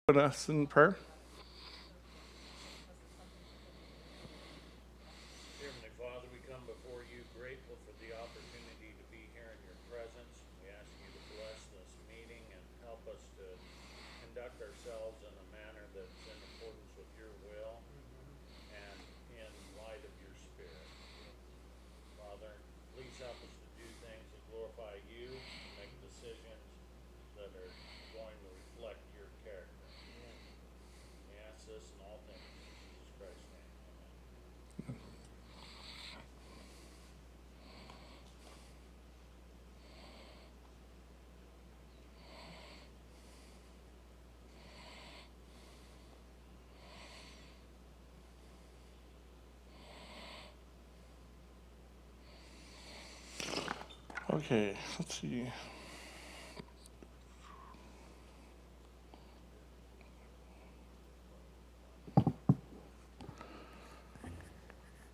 Put us in prayer. Heavenly Father, we come before you grateful for the opportunity to be here in your presence. We ask you to bless this meeting and help us to conduct ourselves in a manner that's in accordance with your will and in light of your Spirit. Father, please help us to do things that glorify you, and make decisions that are going to reflect your character. We ask this in all things in Jesus Christ's name. Amen. Okay, let's see.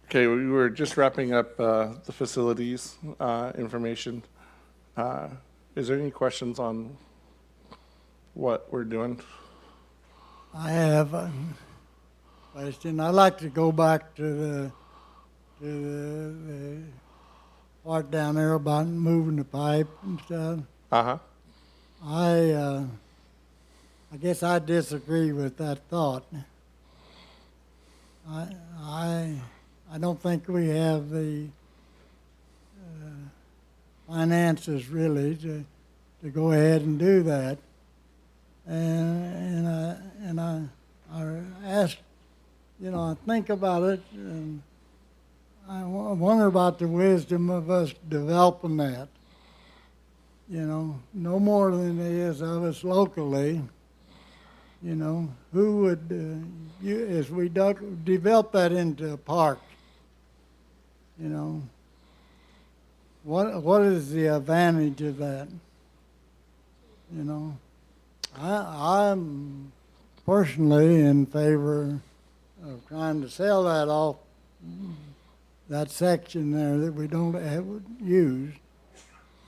Okay, we were just wrapping up the facilities information. Is there any questions on what we're doing? I have a question. I'd like to go back to the part down there about moving the pipe and stuff. Uh-huh. I guess I disagree with that thought. I don't think we have the finances really to go ahead and do that. And I ask, I think about it, and I wonder about the wisdom of us developing that. No more than there is of us locally. Who would, as we develop that into a park, what is the advantage of that? I'm personally in favor of trying to sell that off, that section there that we don't have used,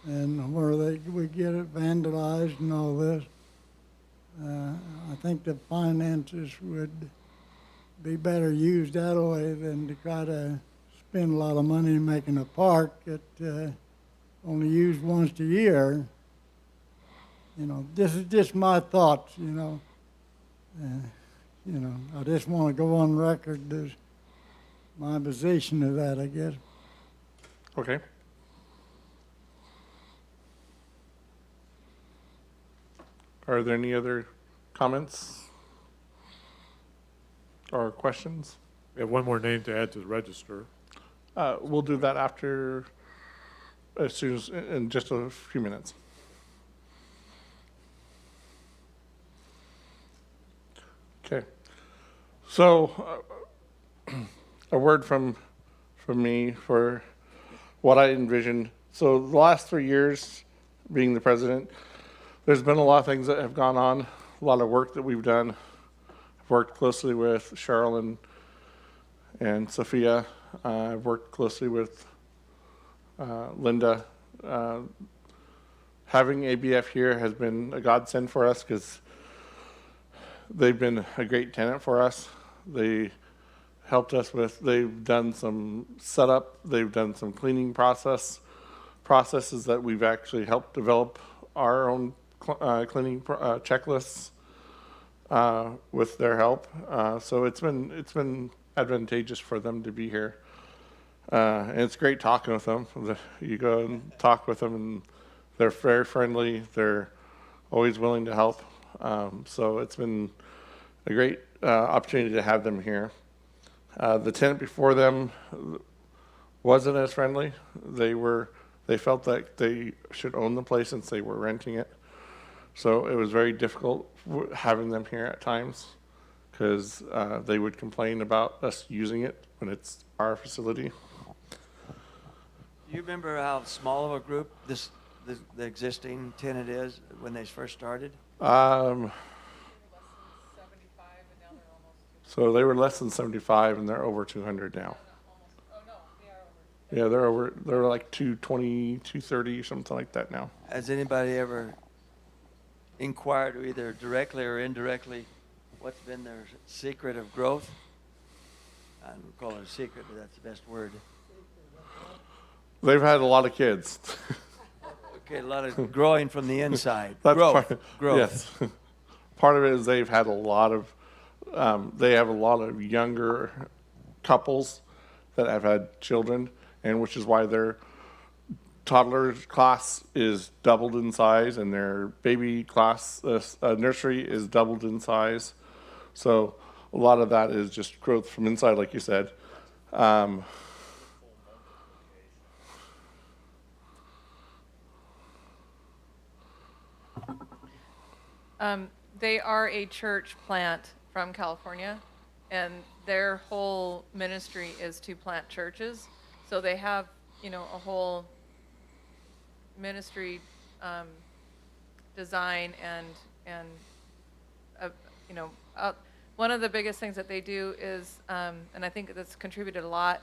and where we get it vandalized and all this. I think the finances would be better used that way than to try to spend a lot of money making a park that only used once a year. This is just my thoughts, I just want to go on record as my position of that, I guess. Okay. Are there any other comments or questions? We have one more name to add to the register. We'll do that after, as soon as, in just a few minutes. Okay. So, a word from me for what I envisioned. So the last 3 years being the president, there's been a lot of things that have gone on, a lot of work that we've done. I've worked closely with Cheryl and Sophia. I've worked closely with Linda. Having ABF here has been a godsend for us because they've been a great tenant for us. They helped us they've done some setup, they've done some cleaning processes that we've actually helped develop our own cleaning checklists with their help. So it's been advantageous for them to be here. And it's great talking with them. You go and talk with them and they're very friendly. They're always willing to help. So it's been a great opportunity to have them here. The tenant before them wasn't as friendly. They felt like they should own the place since they were renting it. So it was very difficult having them here at times because they would complain about us using it when it's our facility. Do you remember how small of a group the existing tenant is when they first started? So they were less than 75 and they're over 200 now. Yeah, they're like 220, 230, something like that now. Has anybody ever inquire to either directly or indirectly what's been their secret of growth? I don't call it a secret, but that's the best word. They've had a lot of kids. Okay, a lot of growing from the inside. That's Growth. Growth. Yes. Part of it is they've had a lot of, they have a lot of younger couples that have had children, and which is why their toddler class is doubled in size, and their baby class, nursery, is doubled in size. So a lot of that is just growth from inside, like you said. They are a church plant from California, and their whole ministry is to plant churches. So they have, a whole ministry design and one of the biggest things that they do is, and I think that's contributed a lot,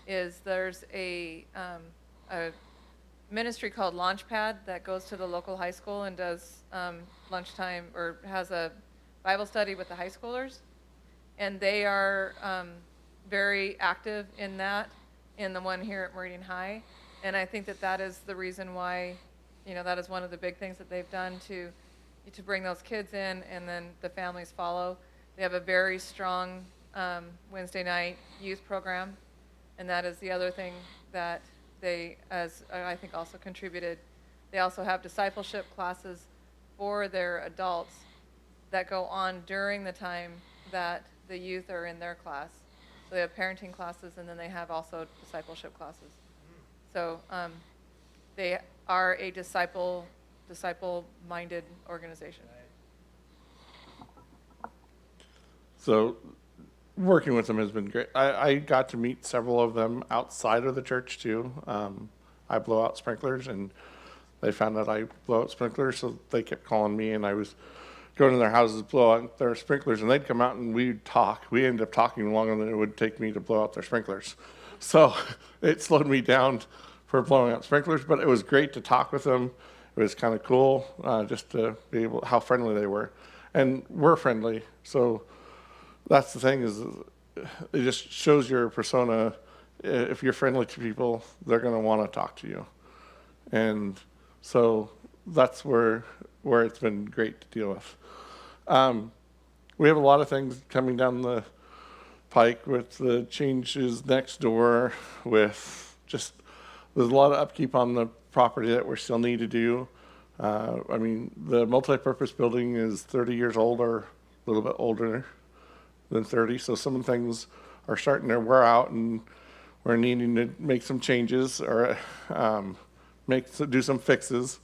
is there's a ministry called Launchpad that goes to the local high school and does lunchtime, or has a Bible study with the high schoolers. And they are very active in that, in the one here at Meridian High. And I think that that is the reason why, that is one of the big things that they've done to bring those kids in, and then the families follow. They have a very strong Wednesday night youth program, and that is the other thing that they, as I think, also contributed. They also have discipleship classes for their adults that go on during the time that the youth are in their class. So they have parenting classes, and then they have also discipleship classes. So they are a disciple-minded organization. So working with them has been great. I got to meet several of them outside of the church too. I blow out sprinklers, and they found out I blow out sprinklers, so they kept calling me, and I was going to their houses, blow out their sprinklers, and they'd come out and we'd talk. We ended up talking longer than it would take me to blow out their sprinklers. So it slowed me down for blowing out sprinklers, but it was great to talk with them. It was kind of cool just to be able, how friendly they were. And we're friendly, so that's the thing, is it just shows your persona. If you're friendly to people, they're going to want to talk to you. And so that's where it's been great to deal with. We have a lot of things coming down the pike with the changes next door, with just, there's a lot of upkeep on the property that we still need to do. I mean, the multi-purpose building is 30 years old, or a little bit older than 30, so some of the things are starting to wear out, and we're needing to make some changes, or do some fixes.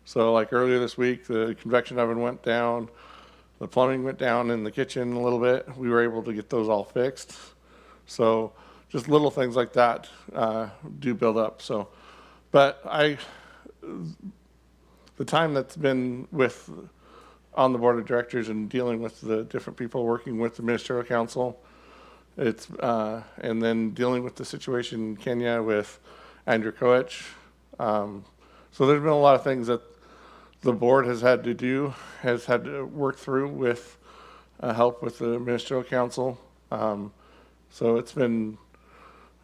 So like earlier this week, the convection oven went down, the plumbing went down in the kitchen a little bit. We were able to get those all fixed. So just little things like that do build up. So, but the time that's been on the board of directors and dealing with the different people working with the ministerial council, and then dealing with the situation in Kenya with Andrew Koech. So there's been a lot of things that the board has had to work through with help with the ministerial council. So it's been,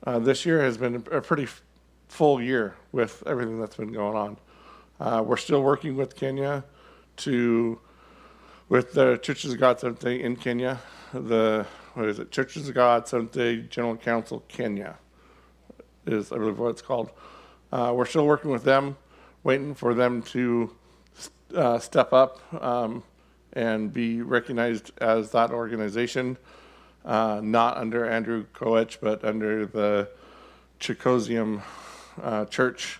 this year has been a pretty full year with everything that's been going on. We're still working with Kenya with the Churches of God Seventh-day in Kenya. Churches of God Seventh-day General Council Kenya is, I believe, what it's called. We're still working with them, waiting for them to step up and be recognized as that organization, not under Andrew Koech, but under the Chicosium church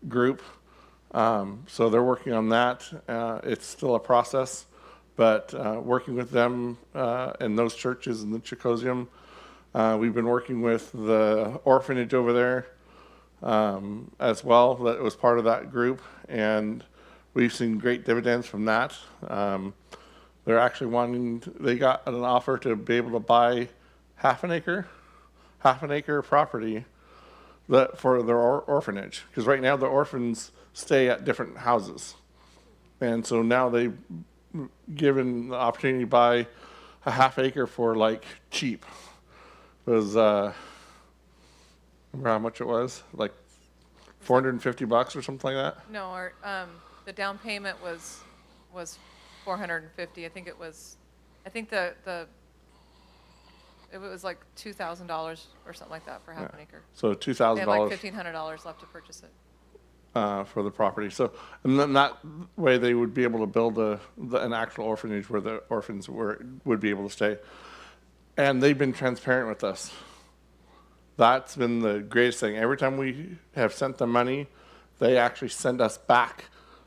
group. So they're working on that. It's still a process, but working with them and those churches in the Chicosium. We've been working with the orphanage over there as well. That was part of that group, and we've seen great dividends from that. They're actually they got an offer to be able to buy half an acre property for their orphanage, because right now the orphans stay at different houses. And so now they've given the opportunity to buy a half acre for like cheap. It was, remember how much it was? Like $450 or something like that? No, our, the down payment was 450. I think it was, I think it was like $2,000 or something like that for half an acre. So They had like $2,000 $1,500 left to purchase it. for the property. So, and then that way they would be able to build an actual orphanage where the orphans would be able to stay. And they've been transparent with us. That's been the greatest thing. Every time we have sent them money, they actually send us back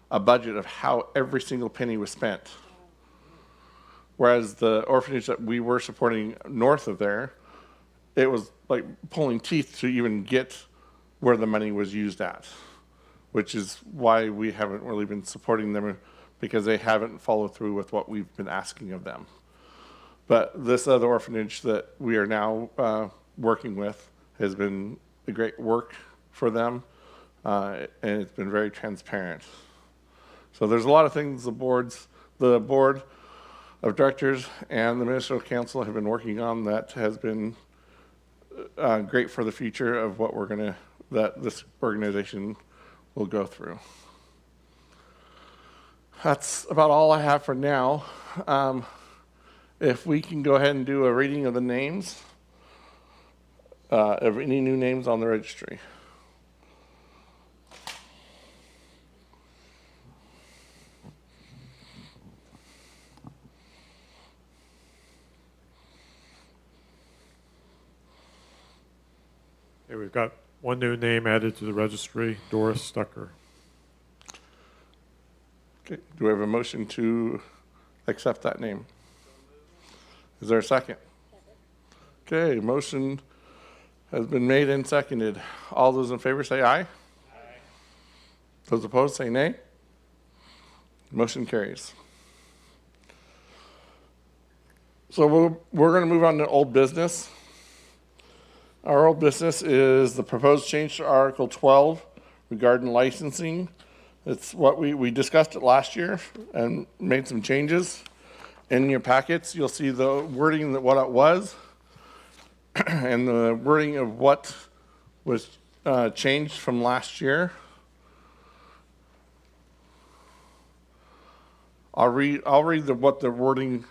a budget of how every single penny was spent. Whereas the orphanage that we were supporting north of there, it was like pulling teeth to even get where the money was used at, which is why we haven't really been supporting them, because they haven't followed through with what we've been asking of them. But this other orphanage that we are now working with has been a great work for them, and it's been very transparent. So there's a lot of things the board of directors and the ministerial council have been working on that has been great for the future of what that this organization will go through. That's about all I have for now. If we can go ahead and do a reading of the names, of any new names on the registry. Okay, we've got one new name added to the registry, Doris Stucker. Okay, do we have a motion to accept that name? Is there a second? Okay, motion has been made and seconded. All those in favor say aye. Aye. Those opposed say nay. Motion carries. So we're going to move on to old business. Our old business is the proposed change to Article 12 regarding licensing. It's what we discussed it last year and made some changes. In your packets, you'll see the wording that what it was and the wording of what was changed from last year. I'll read what the wording,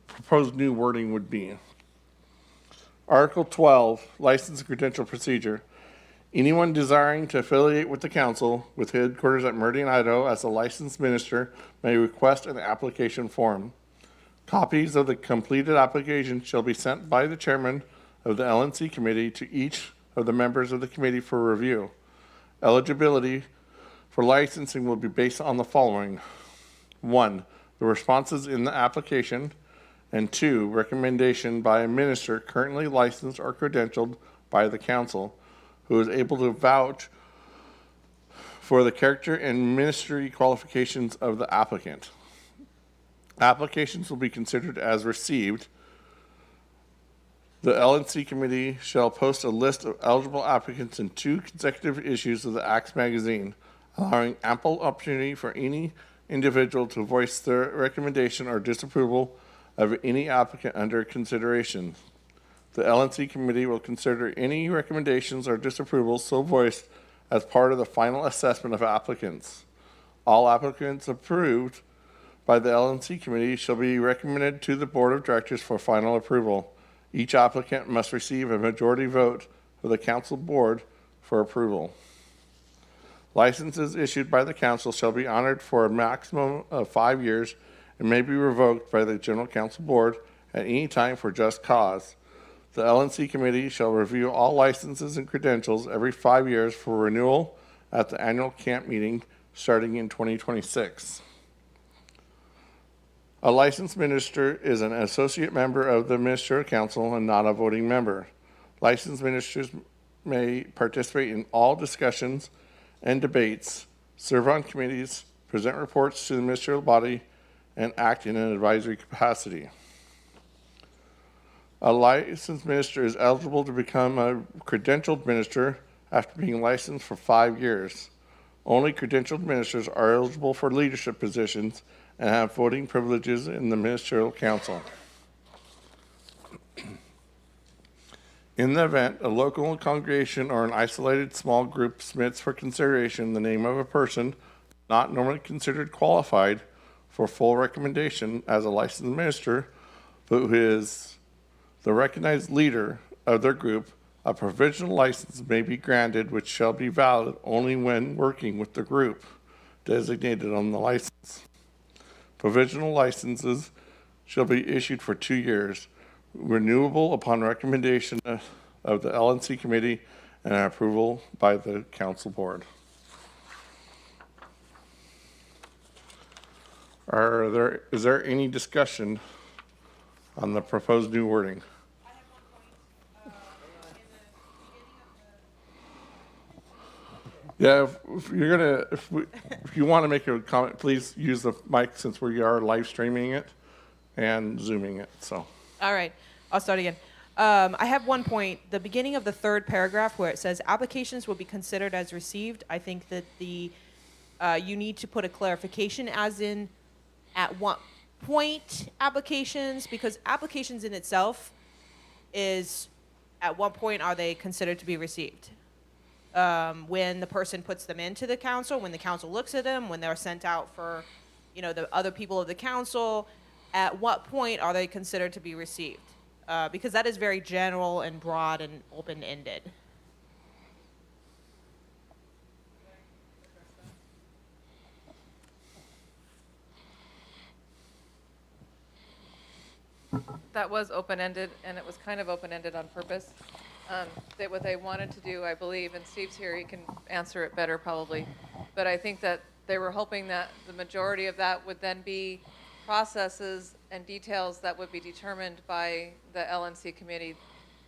proposed new wording would be. Article 12, License and Credential Procedure. Anyone desiring to affiliate with the council with headquarters at Meridian, Idaho as a licensed minister may request an application form. Copies of the completed application shall be sent by the chairman of the LNC committee to each of the members of the committee for review. Eligibility for licensing will be based on the following. 1, the responses in the application, and 2, recommendation by a minister currently licensed or credentialed by the council who is able to vouch for the character and ministry qualifications of the applicant. Applications will be considered as received. The LNC committee shall post a list of eligible applicants in 2 consecutive issues of the Axe magazine, allowing ample opportunity for any individual to voice their recommendation or disapproval of any applicant under consideration. The LNC committee will consider any recommendations or disapprovals so voiced as part of the final assessment of applicants. All applicants approved by the LNC committee shall be recommended to the board of directors for final approval. Each applicant must receive a majority vote of the council board for approval. Licenses issued by the council shall be honored for a maximum of 5 years and may be revoked by the general council board at any time for just cause. The LNC committee shall review all licenses and credentials every 5 years for renewal at the annual camp meeting starting in 2026. A licensed minister is an associate member of the ministerial council and not a voting member. Licensed ministers may participate in all discussions and debates, serve on committees, present reports to the ministerial body, and act in an advisory capacity. A licensed minister is eligible to become a credentialed minister after being licensed for 5 years. Only credentialed ministers are eligible for leadership positions and have voting privileges in the ministerial council. In the event a local congregation or an isolated small group submits for consideration the name of a person not normally considered qualified for full recommendation as a licensed minister, but who is the recognized leader of their group, a provisional license may be granted, which shall be valid only when working with the group designated on the license. Provisional licenses shall be issued for 2 years, renewable upon recommendation of the LNC committee and approval by the council board. Is there any discussion on the proposed new wording? Yeah, if you want to make a comment, please use the mic since we are live streaming it and zooming it, so. All right, I'll start again. I have one point. The beginning of the third paragraph where it says applications will be considered as received. I think that you need to put a clarification as in at what point applications, because applications in itself is at what point are they considered to be received? When the person puts them into the council, when the council looks at them, when they're sent out for, the other people of the council, at what point are they considered to be received? Because that is very general and broad and open-ended. That was open-ended, and it was kind of open-ended on purpose. That what they wanted to do, I believe, and Steve's here, he can answer it better probably, but I think that they were hoping that the majority of that would then be processes and details that would be determined by the LNC committee,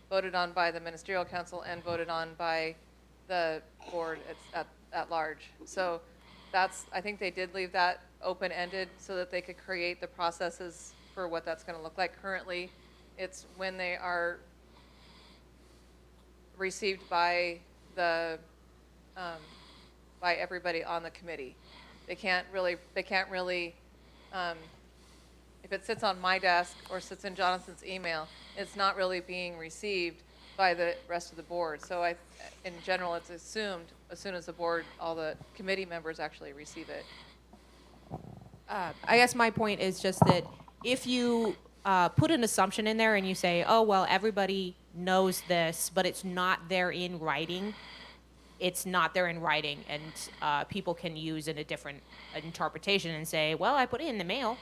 voted on by the ministerial council, and voted on by the board at large. So I think they did leave that open-ended so that they could create the processes for what that's going to look like. Currently, it's when they are received by by everybody on the committee. They can't really, if it sits on my desk or sits in Jonathan's email, it's not really being received by the rest of the board. So in general, it's assumed as soon as the board, all the committee members actually receive it. I guess my point is just that if you put an assumption in there and you say, oh, well, everybody knows this, but it's not there in writing, it's not there in writing, and people can use in a different interpretation and say, well, I put it in the mail.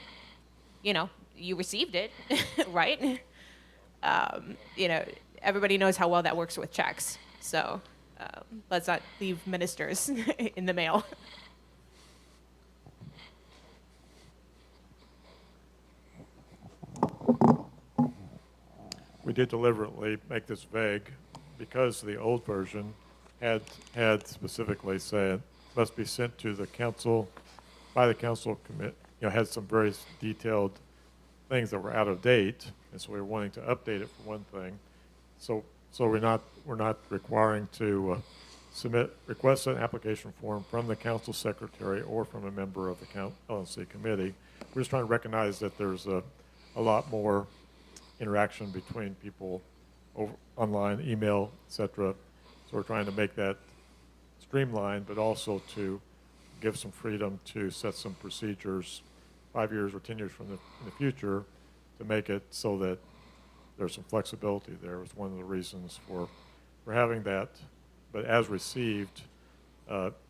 You received it, right? Everybody knows how well that works with checks. So let's not leave ministers in the mail. We did deliberately make this vague because the old version had specifically said must be sent to the council by the council commit. Had some very detailed things that were out of date, and so we were wanting to update it for one thing. So we're not requiring to request an application form from the council secretary or from a member of the LNC committee. We're just trying to recognize that there's a lot more interaction between people over online, email, etc. So we're trying to make that streamlined, but also to give some freedom to set some procedures 5 years or 10 years in the future to make it so that there's some flexibility there. Was one of the reasons for having that. But as received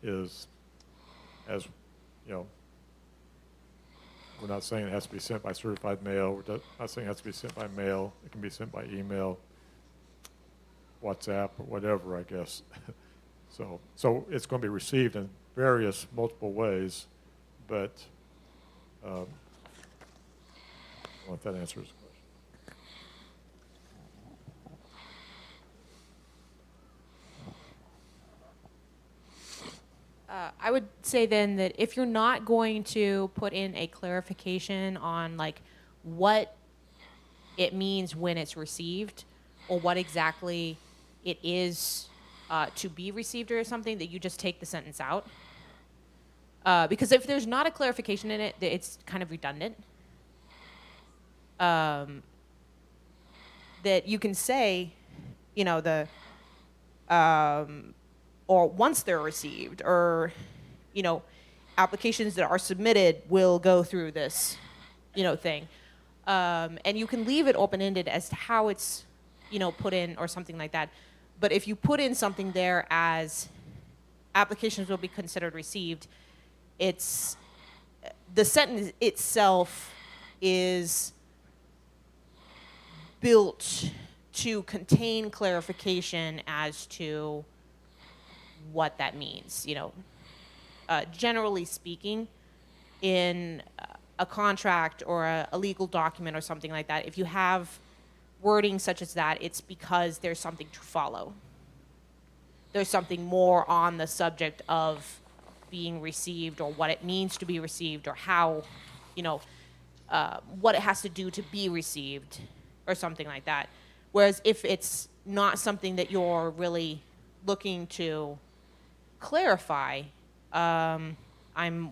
is, as we're not saying it has to be sent by certified mail. We're not saying it has to be sent by mail. It can be sent by email, WhatsApp, or whatever, I guess. So it's going to be received in various multiple ways, but I don't know if that answers the question. I would say then that if you're not going to put in a clarification on what it means when it's received or what exactly it is to be received or something, that you just take the sentence out Because if there's not a clarification in it, it's kind of redundant. That you can say, you know, or once they're received, or, you know, applications that are submitted will go through this, you know, thing. And you can leave it open-ended as to how it's, you know, put in or something like that. But if you put in something there as applications will be considered received, it's, the sentence itself is built to contain clarification as to what that means. You know, generally speaking, in a contract or a legal document or something like that, if you have wording such as that, it's because there's something to follow. There's something more on the subject of being received, or what it means to be received, or how, you know, what it has to do to be received, or something like that. Whereas if it's not something that you're really looking to clarify, I'm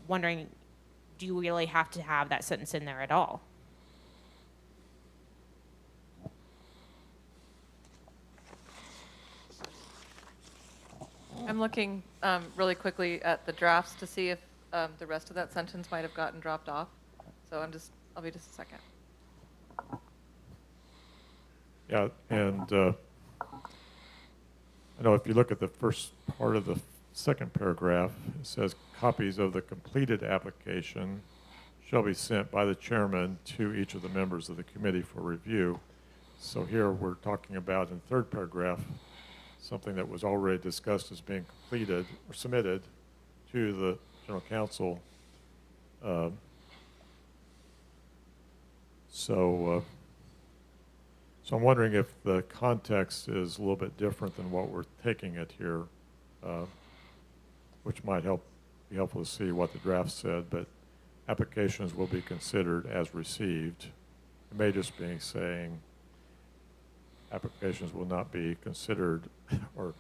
wondering, do you really have to have that sentence in there at all? I'm looking really quickly at the drafts to see if the rest of that sentence might have gotten dropped off. So I'll be just a second. Yeah, and I know if you look at the first part of the second paragraph, it says copies of the completed application shall be sent by the chairman to each of the members of the committee for review. So here we're talking about, in the third paragraph, something that was already discussed as being completed or submitted to the general counsel. So I'm wondering if the context is a little bit different than what we're taking it here, which might be helpful to see what the draft said, but applications will be considered as received. It may just be saying applications will not be considered, or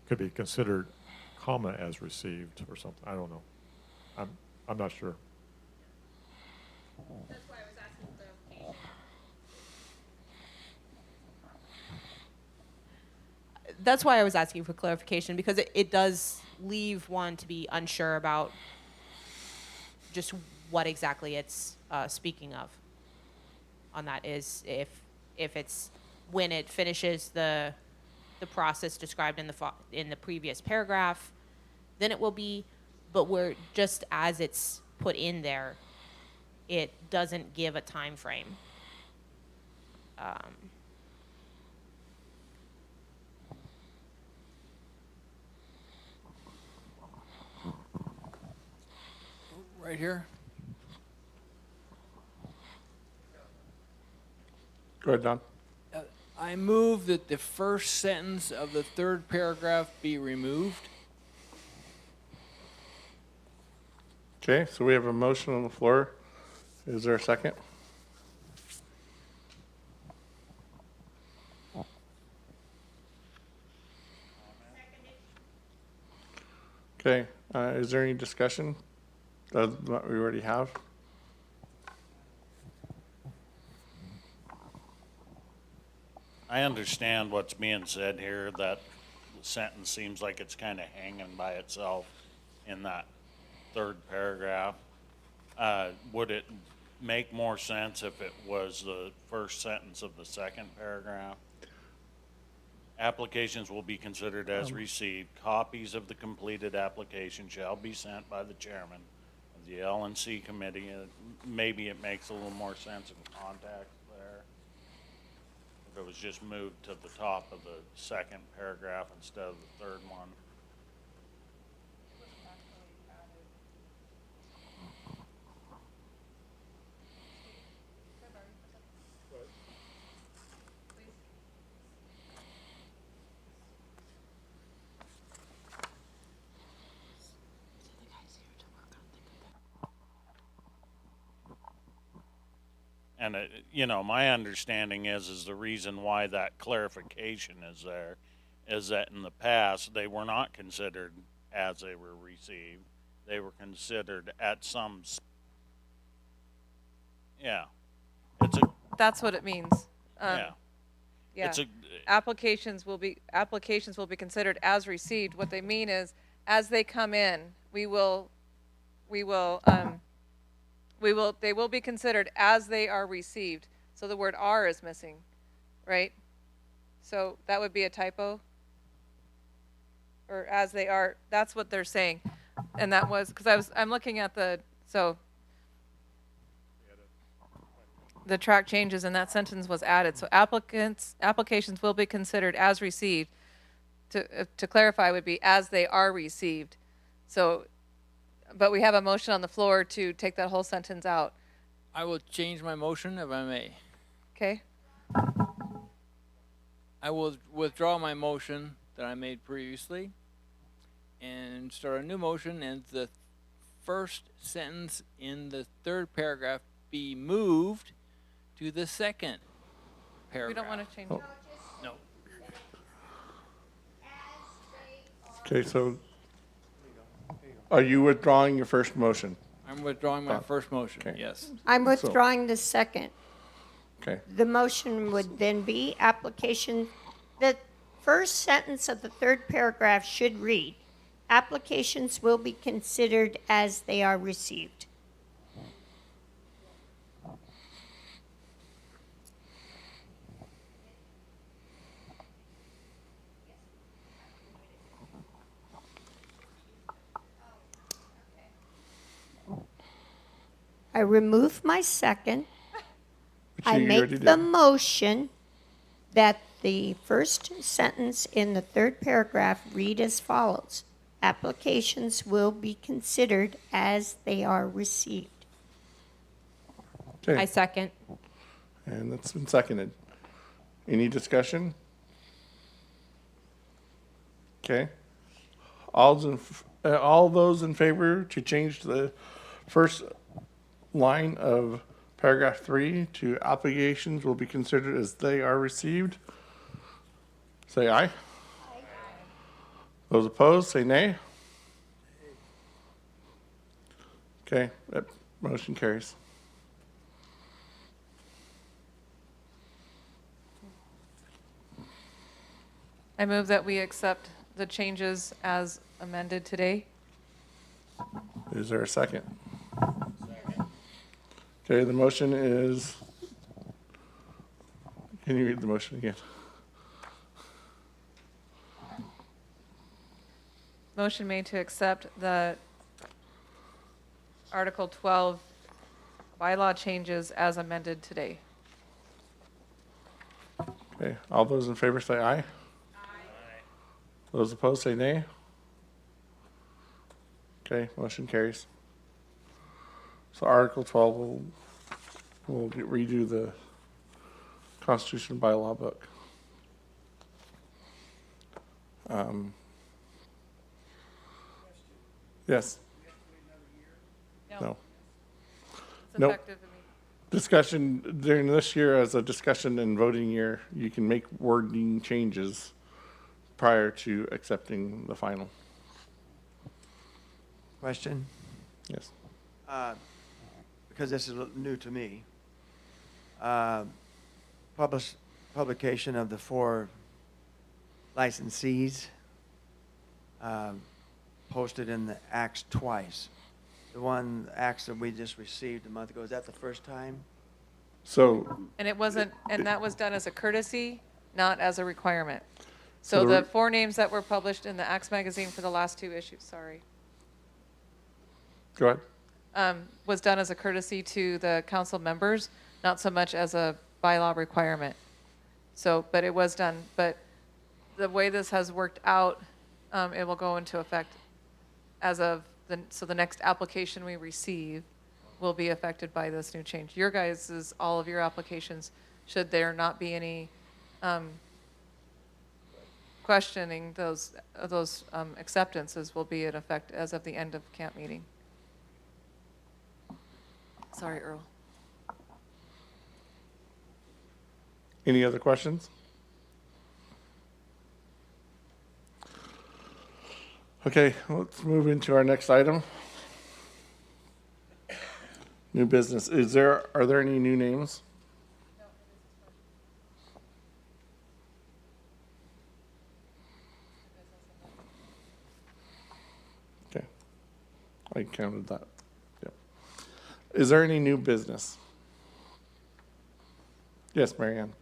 could be considered, comma, as received or something. I don't know. I'm not sure. That's why I was asking clarification. That's why I was asking for clarification, because it does leave one to be unsure about just what exactly it's speaking of. On that is if it's when it finishes the process described in the previous paragraph, then it will be. But we're just as it's put in there, it doesn't give a time frame. Right here. Go ahead, Don. I move that the first sentence of the third paragraph be removed. Okay, so we have a motion on the floor. Is there a second? Okay, is there any discussion of what we already have? I understand what's being said here, that the sentence seems like it's kind of hanging by itself in that third paragraph. Would it make more sense if it was the first sentence of the second paragraph? Applications will be considered as received. Copies of the completed application shall be sent by the chairman of the L&C committee. Maybe it makes a little more sense in context there. If it was just moved to the top of the second paragraph instead of the third one. And, my understanding is the reason why that clarification is there is that in the past, they were not considered as they were received. They were considered at some, yeah. It's a, That's what it means. yeah. Yeah. It's a, Applications will be considered as received. What they mean is, as they come in, they will be considered as they are received. So the word "are" is missing, right? So that would be a typo. Or as they are, that's what they're saying. And that was, because I'm looking at the track changes and that sentence was added. So applications will be considered as received. To clarify would be as they are received. So, but we have a motion on the floor to take that whole sentence out. I will change my motion if I may. Okay? I will withdraw my motion that I made previously and start a new motion, and the first sentence in the third paragraph be moved to the second We paragraph. don't want to change. No. Okay, so are you withdrawing your first motion? I'm withdrawing my first motion, Okay. yes. I'm withdrawing the second. Okay, The motion would then be application, the first sentence of the third paragraph should read, applications will be considered as they are received. I remove my second. which I you make already the did. motion that the first sentence in the third paragraph read as follows. Applications will be considered as they are received. I Okay, second. and that's been seconded. Any discussion? Okay. All those in favor to change the first line of paragraph 3 to applications will be considered as they are received, say aye. Those opposed, say nay. Okay, that motion carries. I move that we accept the changes as amended today. Is there a second? Okay, the motion is, can you read the motion again? Motion made to accept the Article 12 bylaw changes as amended today. Okay, all those in favor say aye. Aye. Those opposed say nay. Okay, motion carries. So Article 12 will redo the Constitution bylaw book. Yes. No. It's Nope. effective immediately. Discussion during this year as a discussion and voting year, you can make wording changes prior to accepting the final. Question? Yes. Because this is new to me. Publication of the 4 licensees posted in the Acts twice. The one Acts that we just received a month ago, is that the first time? So And it wasn't, and that was done as a courtesy, not as a requirement. So So the- the 4 names that were published in the Axe magazine for the last 2 issues, sorry, go ahead. was done as a courtesy to the council members, not so much as a bylaw requirement. So, but it was done, but the way this has worked out, it will go into effect as of so the next application we receive will be affected by this new change. Your guys' all of your applications, should there not be any questioning those acceptances, will be in effect as of the end of camp meeting. Sorry, Earl. Any other questions? Okay, let's move into our next item. New business. Are there any new names? Okay, I counted that. Yep. Is there any new business? Yes, Marianne.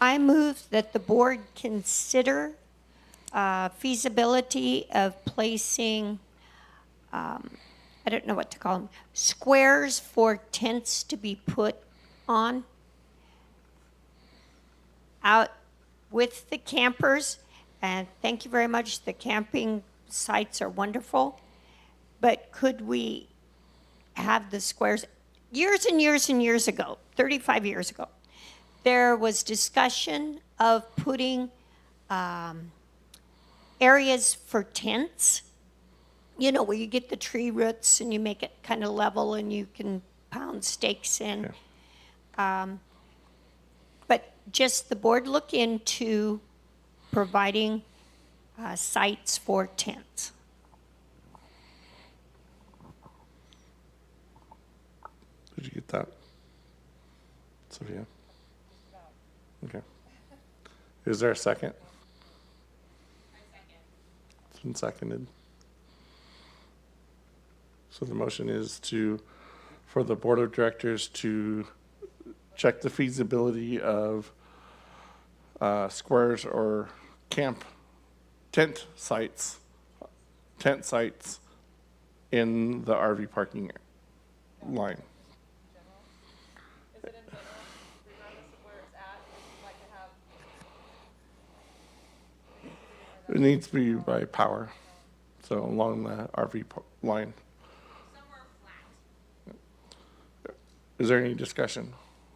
I move that the board consider feasibility of placing, I don't know what to call them, squares for tents to be put on out with the campers. And thank you very much. The camping sites are wonderful. But could we have the squares? Years and years and years ago, 35 years ago, there was discussion of putting areas for tents, you know, where you get the tree roots and you make it kind of level and you can pound stakes in. But just the board look into providing sites for tents. Did you get that? Sophia? Okay. Is there a second? It's been seconded. So the motion is for the board of directors to check the feasibility of squares or tent sites in the RV parking line. Is it in general, regardless of where it's at, you'd like to have? It needs to be by power, so along the RV line. Somewhere flat. Is there any discussion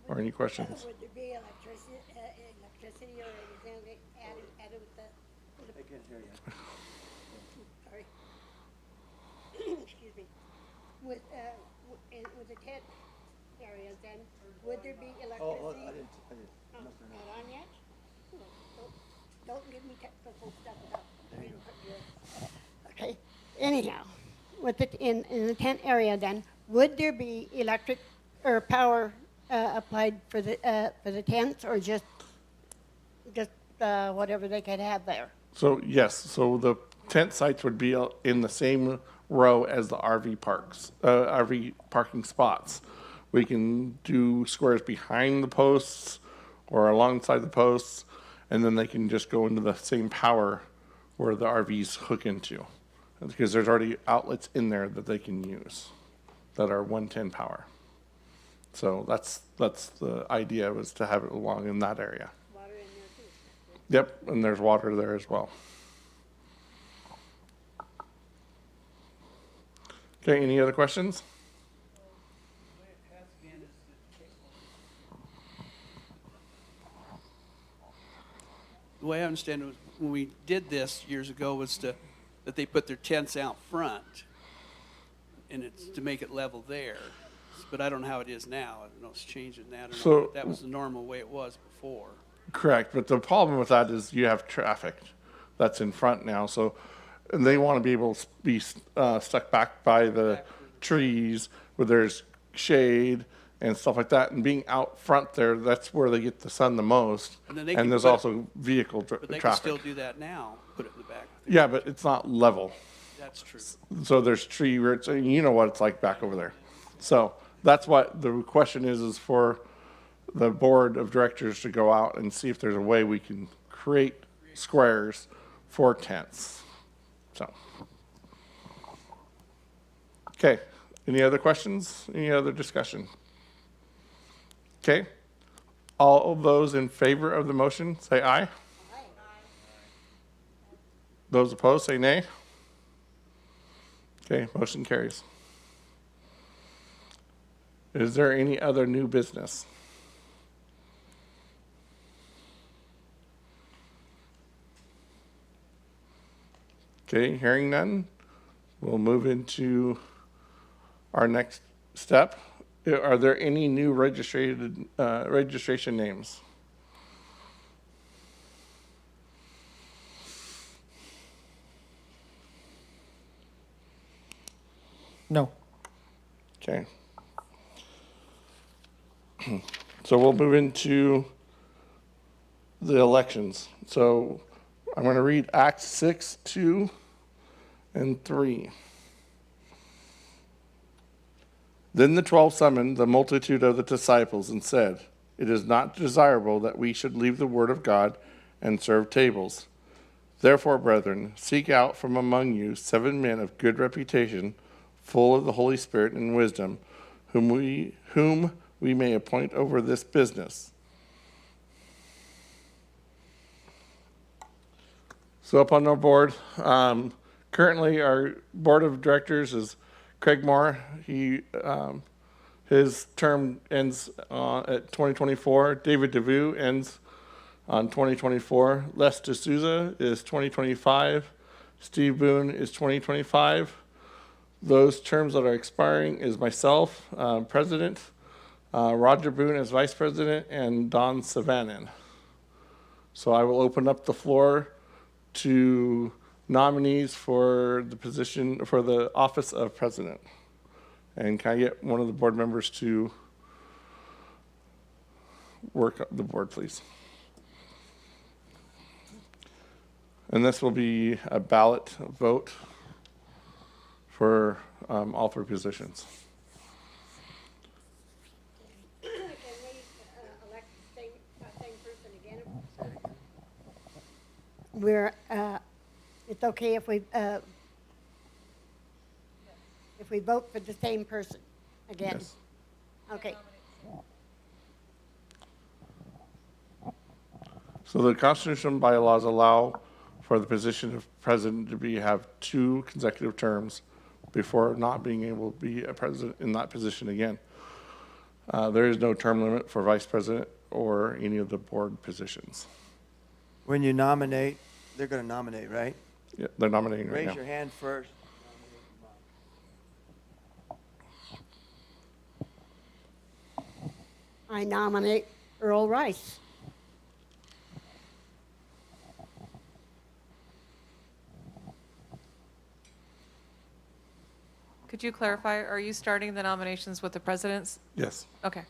or any questions? Would there be electricity or anything added with the, I can't hear you. sorry. Excuse me. With the tent areas then, would there be electricity? Oh, I didn't. Oh, not on yet? Don't give me technical stuff about input here. Okay, anyhow, with it in the tent area then, would there be electric or power applied for the tents or just whatever they could have there? So yes, so the tent sites would be in the same row as the RV parking spots. We can do squares behind the posts or alongside the posts, and then they can just go into the same power where the RVs hook into. Because there's already outlets in there that they can use that are 110 power. So that's the idea, was to have it along in that area. Water in there too. Yep, and there's water there as well. Okay, any other questions? The way I understand it was when we did this years ago was that they put their tents out front, and it's to make it level there. But I don't know how it is now. I don't know if it's changing that or not. So- But that was the normal way it was before. Correct, but the problem with that is you have traffic that's in front now, so and they want to be able to be stuck back by the trees where there's shade and stuff like that, and being out front there, that's where they get the sun the most. And then they can there's put it- also vehicle But they can traffic. still do that now, put it in the back. Yeah, but it's not level, That's true. so there's tree roots, and you know what it's like back over there. So that's what the question is for the board of directors to go out and see if there's a way we can create squares for tents. So, okay, any other questions? Any other discussion? Okay, all of those in favor of the motion, say aye. Those opposed, say nay. Okay, motion carries. Is there any other new business? Okay, hearing none, we'll move into our next step, Are there any new registration names? No. Okay. So we'll move into the elections. So I'm going to read Acts 6, 2, and 3. Then the 12 summoned the multitude of the disciples and said, "It is not desirable that we should leave the word of God and serve tables. Therefore, brethren, seek out from among you 7 men of good reputation, full of the Holy Spirit and wisdom, whom we may appoint over this business." So up on our board, currently our board of directors is Craig Moore. His term ends at 2024. David DeVue ends on 2024. Les D'Souza is 2025. Steve Boone is 2025. Those terms that are expiring is myself, president, Roger Boone as vice president, and Don Savanin. So I will open up the floor to nominees for the position, for the office of president. And can I get one of the board members to work the board, please? And this will be a ballot vote for all 3 positions. Can we elect the same person again? It's okay if we vote for the same person again? Yes. Okay. So the Constitution and bylaws allow for the position of president to have 2 consecutive terms before not being able to be a president in that position again. There is no term limit for vice president or any of the board positions. When you nominate, they're going to nominate, right? Yeah, they're nominating right now. Raise your hand first. I nominate Earl Rice. Could you clarify, are you starting the nominations with the presidents? Yes. Okay.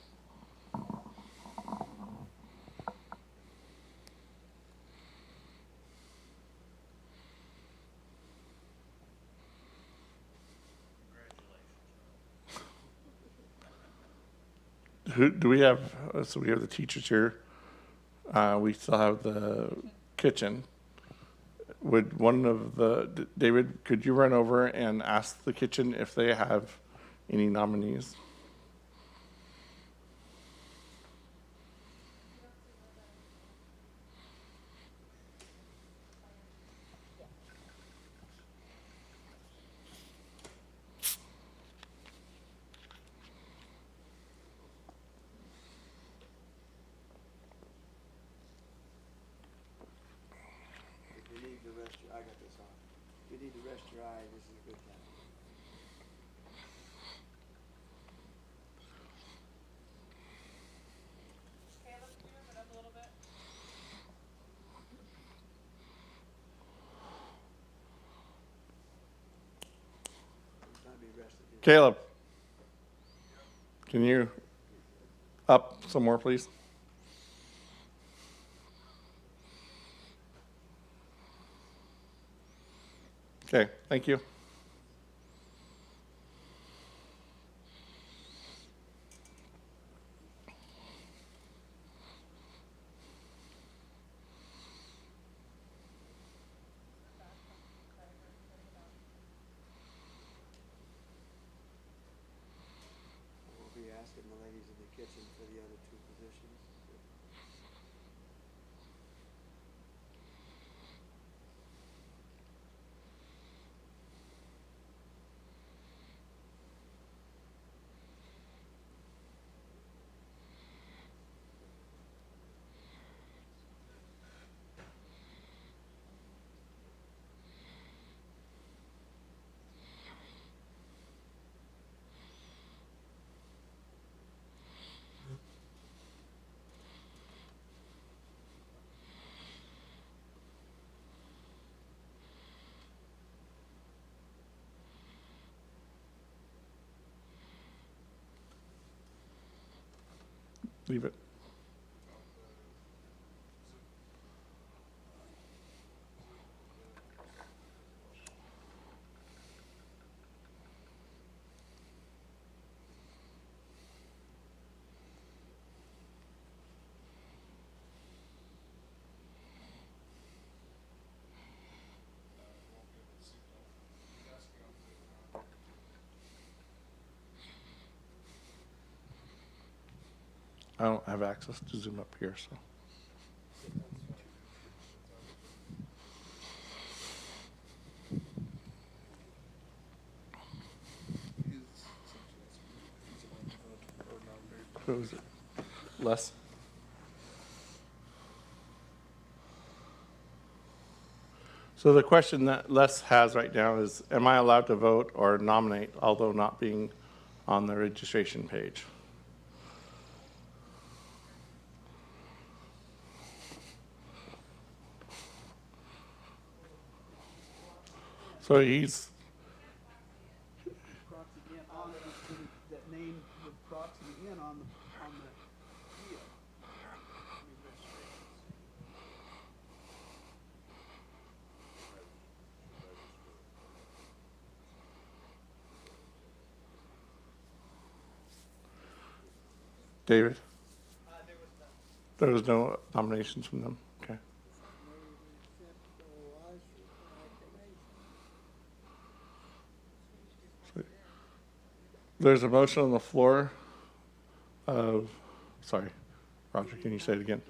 Who do we have? So we have the teachers here. We still have the kitchen. Would one of David, could you run over and ask the kitchen if they have any nominees? If you need to rest your, I got this on. If you need to rest your eyes, this is a good time. Time to be rested here. Caleb, can you up some more, please? Okay, thank you. We'll be asking the ladies in the kitchen for the other 2 positions. Leave it. I don't have access to Zoom up here, so. Who was it? Les? So the question that Les has right now is, am I allowed to vote or nominate, although not being on the registration page? So he's, Proxy in on that name would proxy in on the deal. David? There was no nominations from them, okay. There's a motion on the floor of, sorry, Roger, can you say it again?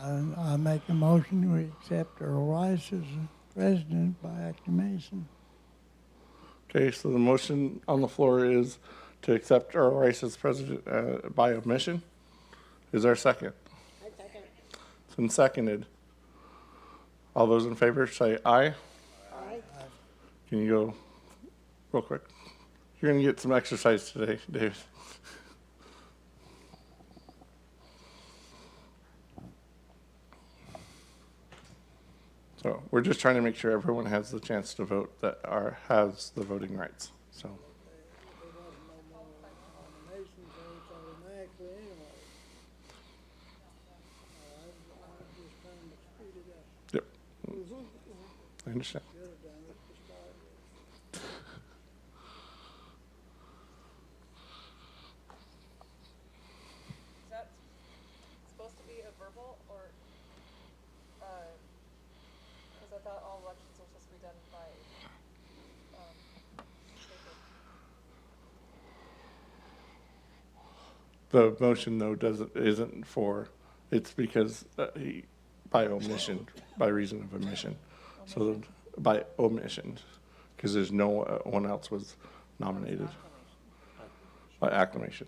I make a motion, we accept Earl Rice as president by acclamation. Okay, so the motion on the floor is to accept Earl Rice as president by omission. Is there a second? I second. It's been seconded. All those in favor say aye. Aye. Can you go real quick? You're gonna get some exercise today, Dave. So we're just trying to make sure everyone has the chance to vote that has the voting rights, so. Yep. I understand. Is that supposed to be a verbal or, because I thought all elections are supposed to be done by, paper? The motion though isn't for, it's because by omission, by reason of omission. So by omission, because there's no one else was nominated. By acclamation.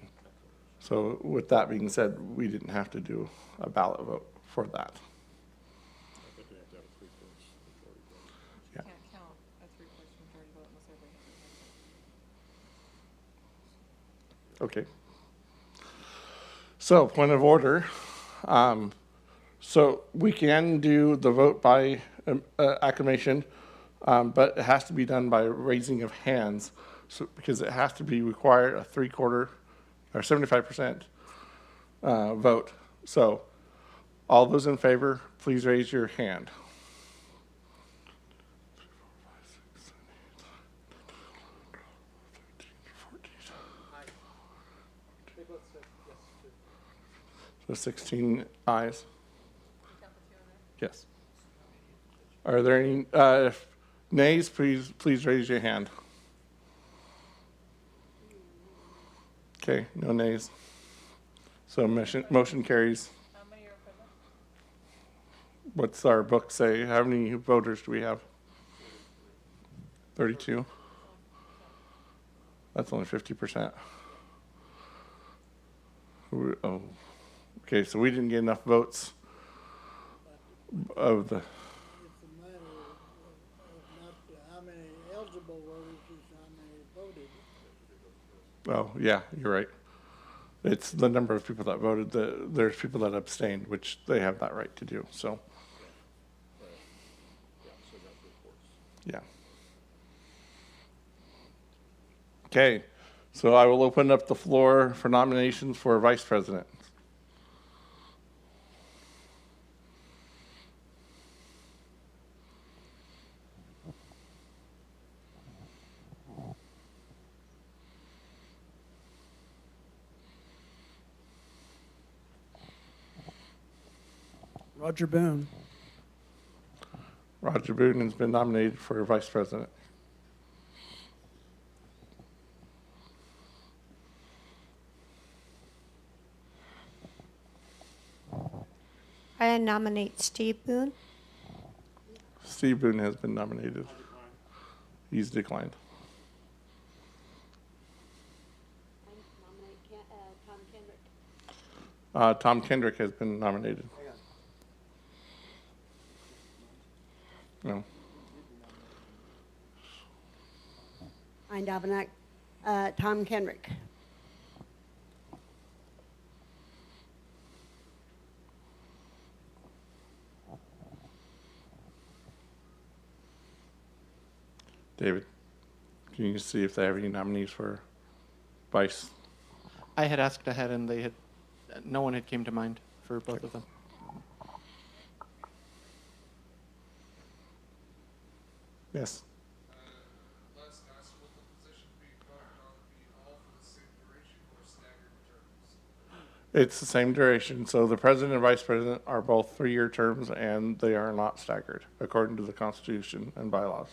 So with that being said, we didn't have to do a ballot vote for that. Yeah. Can't count a 3/4 majority vote unless everybody. Okay. So, point of order. So we can do the vote by acclamation, but it has to be done by raising of hands. So, because it has to be required a 3/4 or 75% vote. So, all those in favor, please raise your hand. So 16 ayes. Yes. Are there any nays? Please raise your hand. Okay, no nays. So motion carries. How many are present? What's our book say? How many voters do we have? 32. That's only 50%. Oh. Okay, so we didn't get enough votes of the. It's a matter of not how many eligible voters, it's how many voted. Oh, yeah, you're right. It's the number of people that voted. There's people that abstained, which they have that right to do, so. Yeah. Okay, so I will open up the floor for nominations for vice president. Roger Boone. Roger Boone has been nominated for vice president. I nominate Steve Boone. Steve Boone has been nominated. He's declined. Tom Kendrick. Tom Kendrick has been nominated. No. I nominate Tom Kendrick. David, can you see if they have any nominees for vice? I had asked ahead, and they had no one had came to mind for both of them. Yes. Les asked, will the position be voted on be all for the same duration or staggered terms? It's the same duration. So the president and vice president are both 3-year terms, and they are not staggered according to the Constitution and bylaws.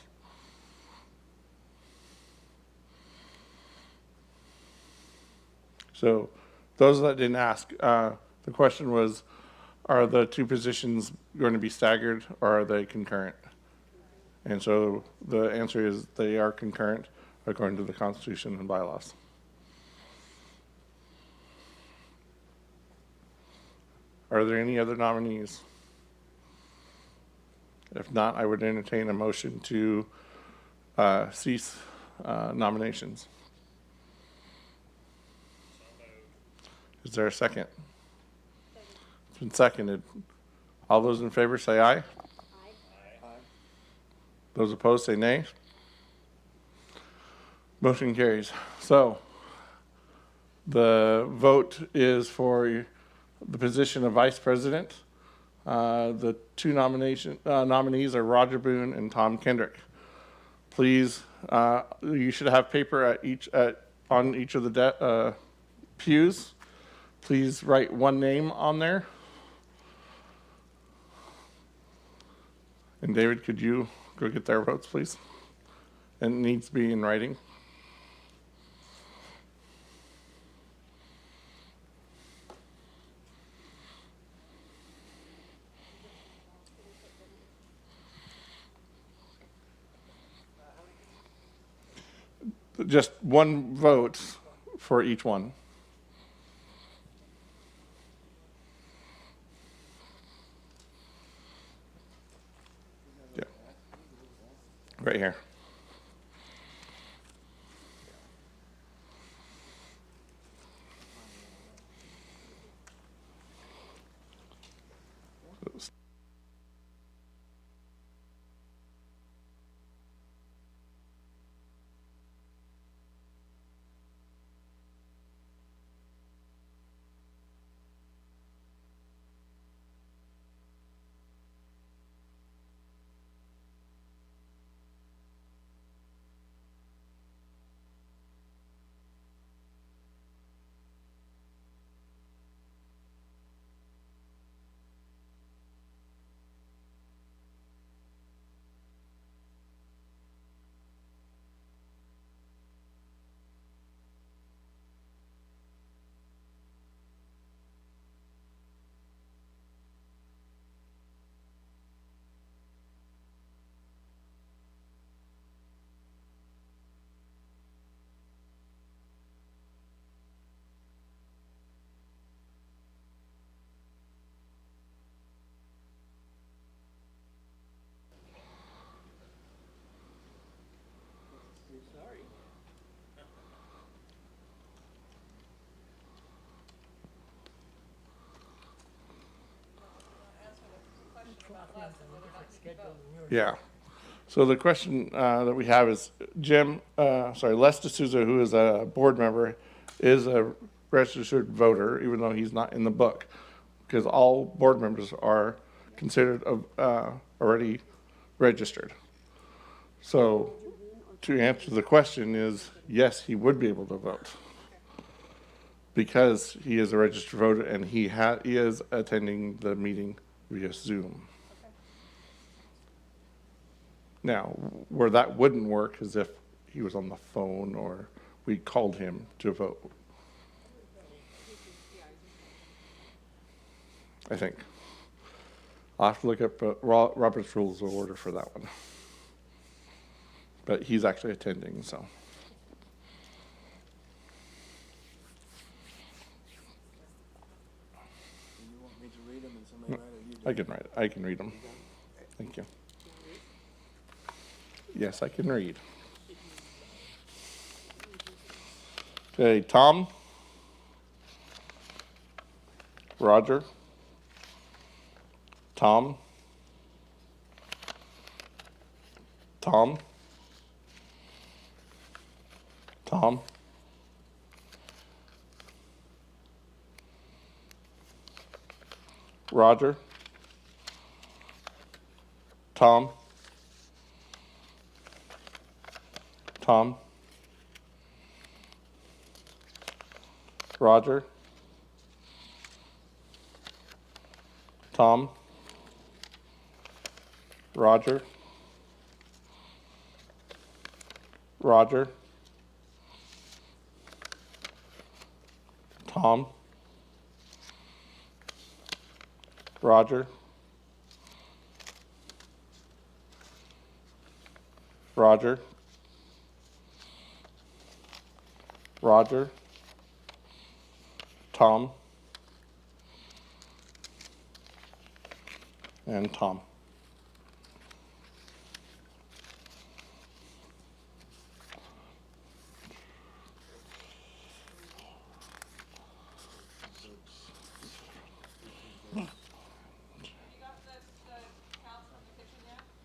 So those that didn't ask, the question was, are the two positions going to be staggered or are they concurrent? And so the answer is they are concurrent according to the Constitution and bylaws. Are there any other nominees? If not, I would entertain a motion to cease nominations. Is there a second? It's been seconded. All those in favor say aye. Those opposed say nay. Motion carries. So the vote is for the position of vice president. The two nominees are Roger Boone and Tom Kendrick. Please, you should have paper on each of the pews. Please write one name on there. And David, could you go get their votes, please? And it needs to be in writing. Just one vote for each one. Yeah. Right here. Yeah. So the question that we have is Les D'Souza, who is a board member, is a registered voter, even though he's not in the book, because all board members are considered already registered. So to answer the question is, yes, he would be able to vote because he is a registered voter and he is attending the meeting via Zoom. Now, where that wouldn't work is if he was on the phone or we called him to vote. I think. I'll have to look up Robert's Rules of Order for that one. But he's actually attending, so. I can write it. I can read them. Thank you. Yes, I can read. Okay, Tom, Roger, Tom, Tom, Tom, Roger, Tom, Tom, Roger, Tom, Roger, Roger, Tom, Roger, Roger, Roger, Tom, and Tom.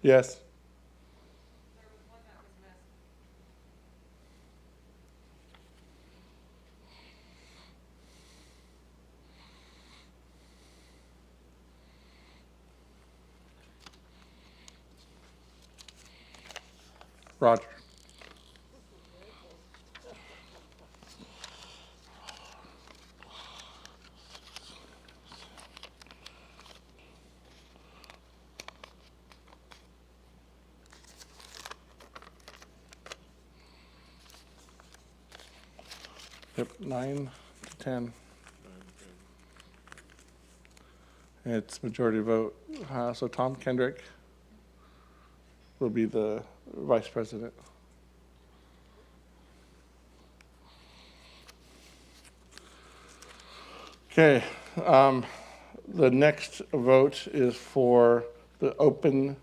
Yes. Roger. Yep, 9 to 10. It's majority vote. So Tom Kendrick will be the vice president. Okay, the next vote is for the open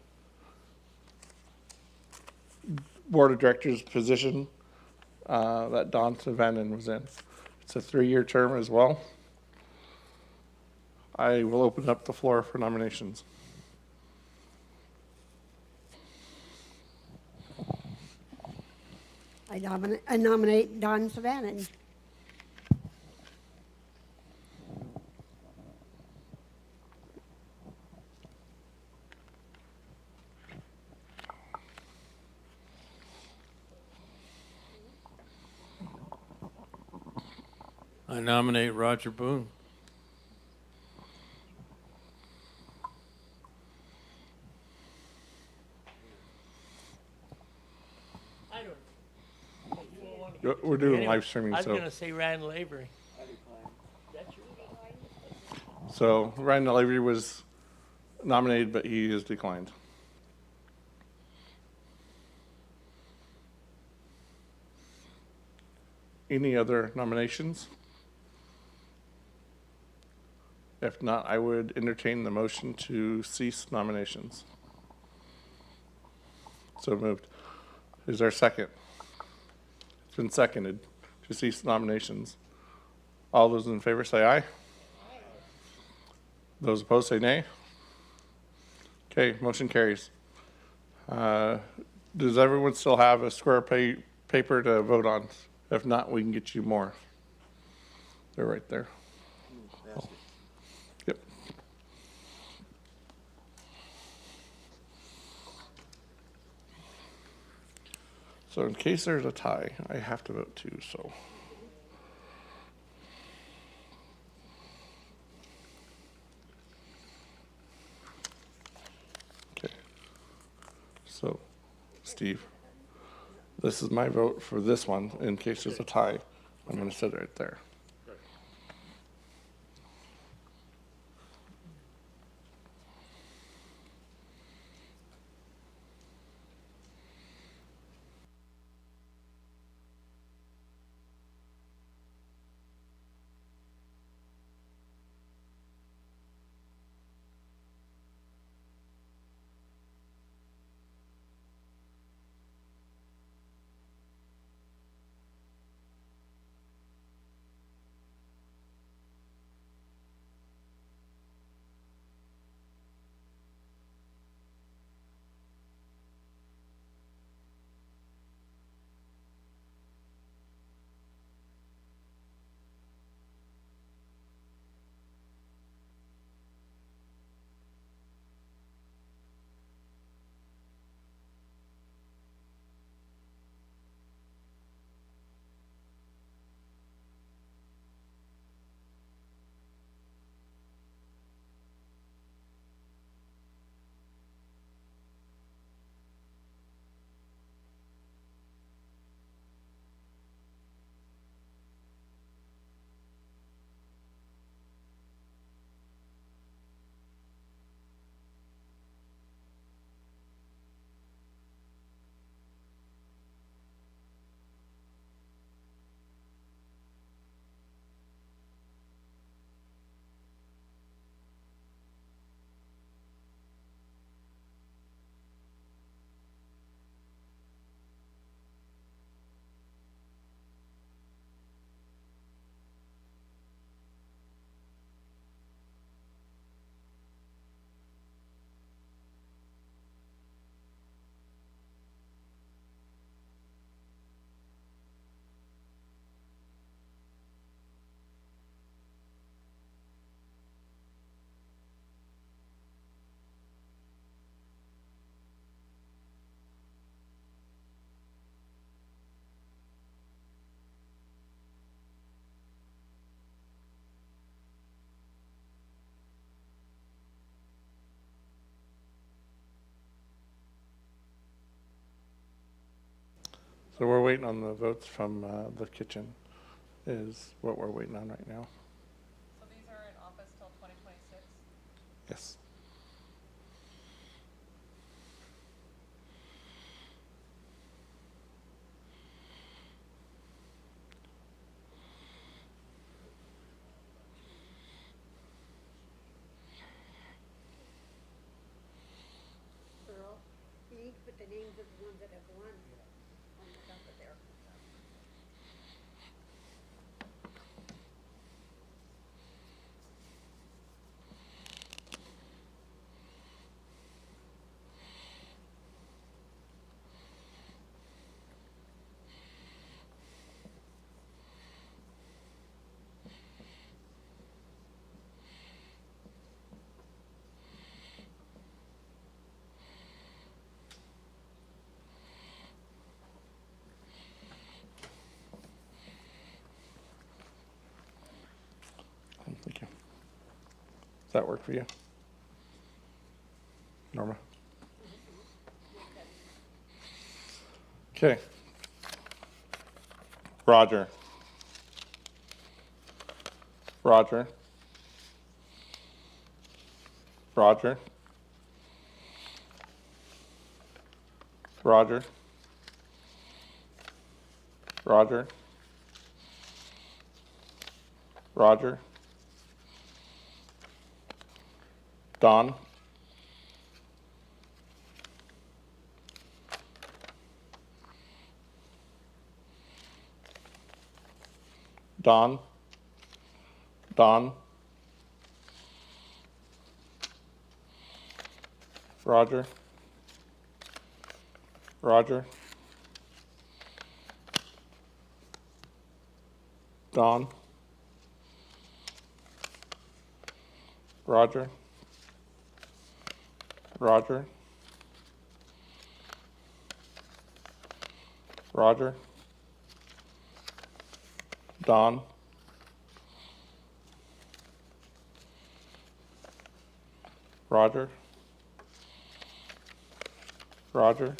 board of directors position that Don Savanen was in. It's a 3-year term as well. I will open up the floor for nominations. I nominate Don Savanen. I nominate Roger Boone. I don't. We're doing Anyway, live streaming, I was so. gonna say Randall Avery. That's your So Randall Avery was nominated, but he is declined. Any other nominations? If not, I would entertain the motion to cease nominations. So moved. Is there a second? It's been seconded to cease nominations. All those in favor say aye. Those opposed say nay. Okay, motion carries. Does everyone still have a square paper to vote on? If not, we can get you more. They're right there. Yep. So in case there's a tie, I have to vote too, so. Okay. So, Steve, this is my vote for this one. In case there's a tie, I'm going to sit right there. So we're waiting on the votes from the kitchen is what we're waiting on right now. So these are in office till 2026? Yes. Earl, you need to put the names of the ones that have won on the top of there. Thank you. Does that work for you, Norma? Okay. Roger. Roger. Roger. Roger. Roger. Roger. Don. Don. Don. Roger. Roger. Don. Roger. Roger. Roger. Don. Roger. Roger.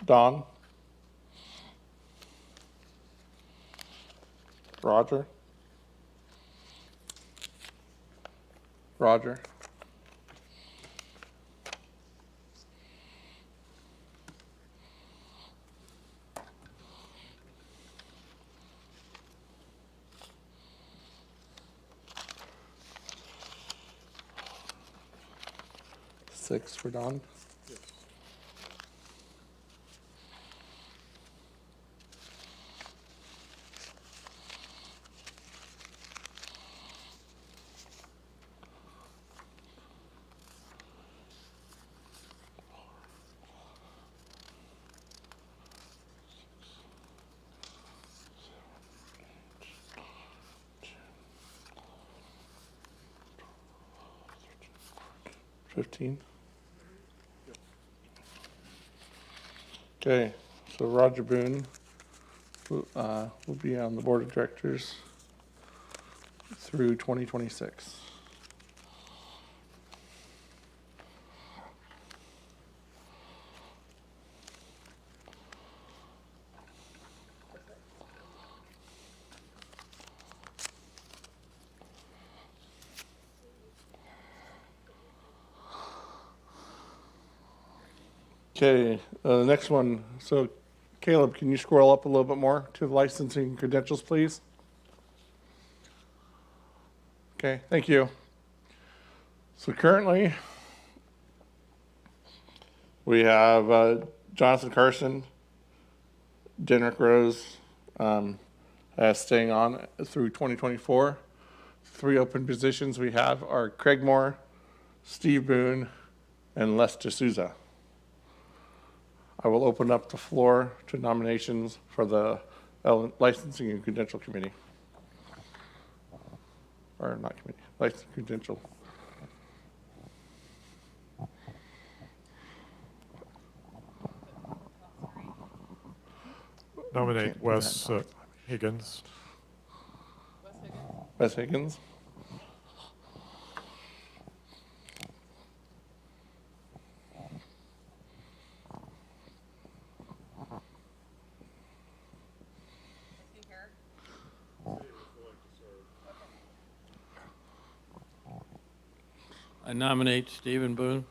Don. Roger. Roger. Six for Don. $15. Okay, so Roger Boone will be on the board of directors through 2026. Okay, the next one. So Caleb, can you scroll up a little bit more to the licensing credentials, please? Okay, thank you. So currently, we have Jonathan Carson, Denrick Rose, staying on through 2024. 3 open positions we have are Craig Moore, Steve Boone, and Les D'Souza. I will open up the floor to nominations for the Licensing and Credential Committee. Or not committee, Licensing and Credential. Nominate Wes Higgins. Wes Higgins. I nominate Stephen Boone.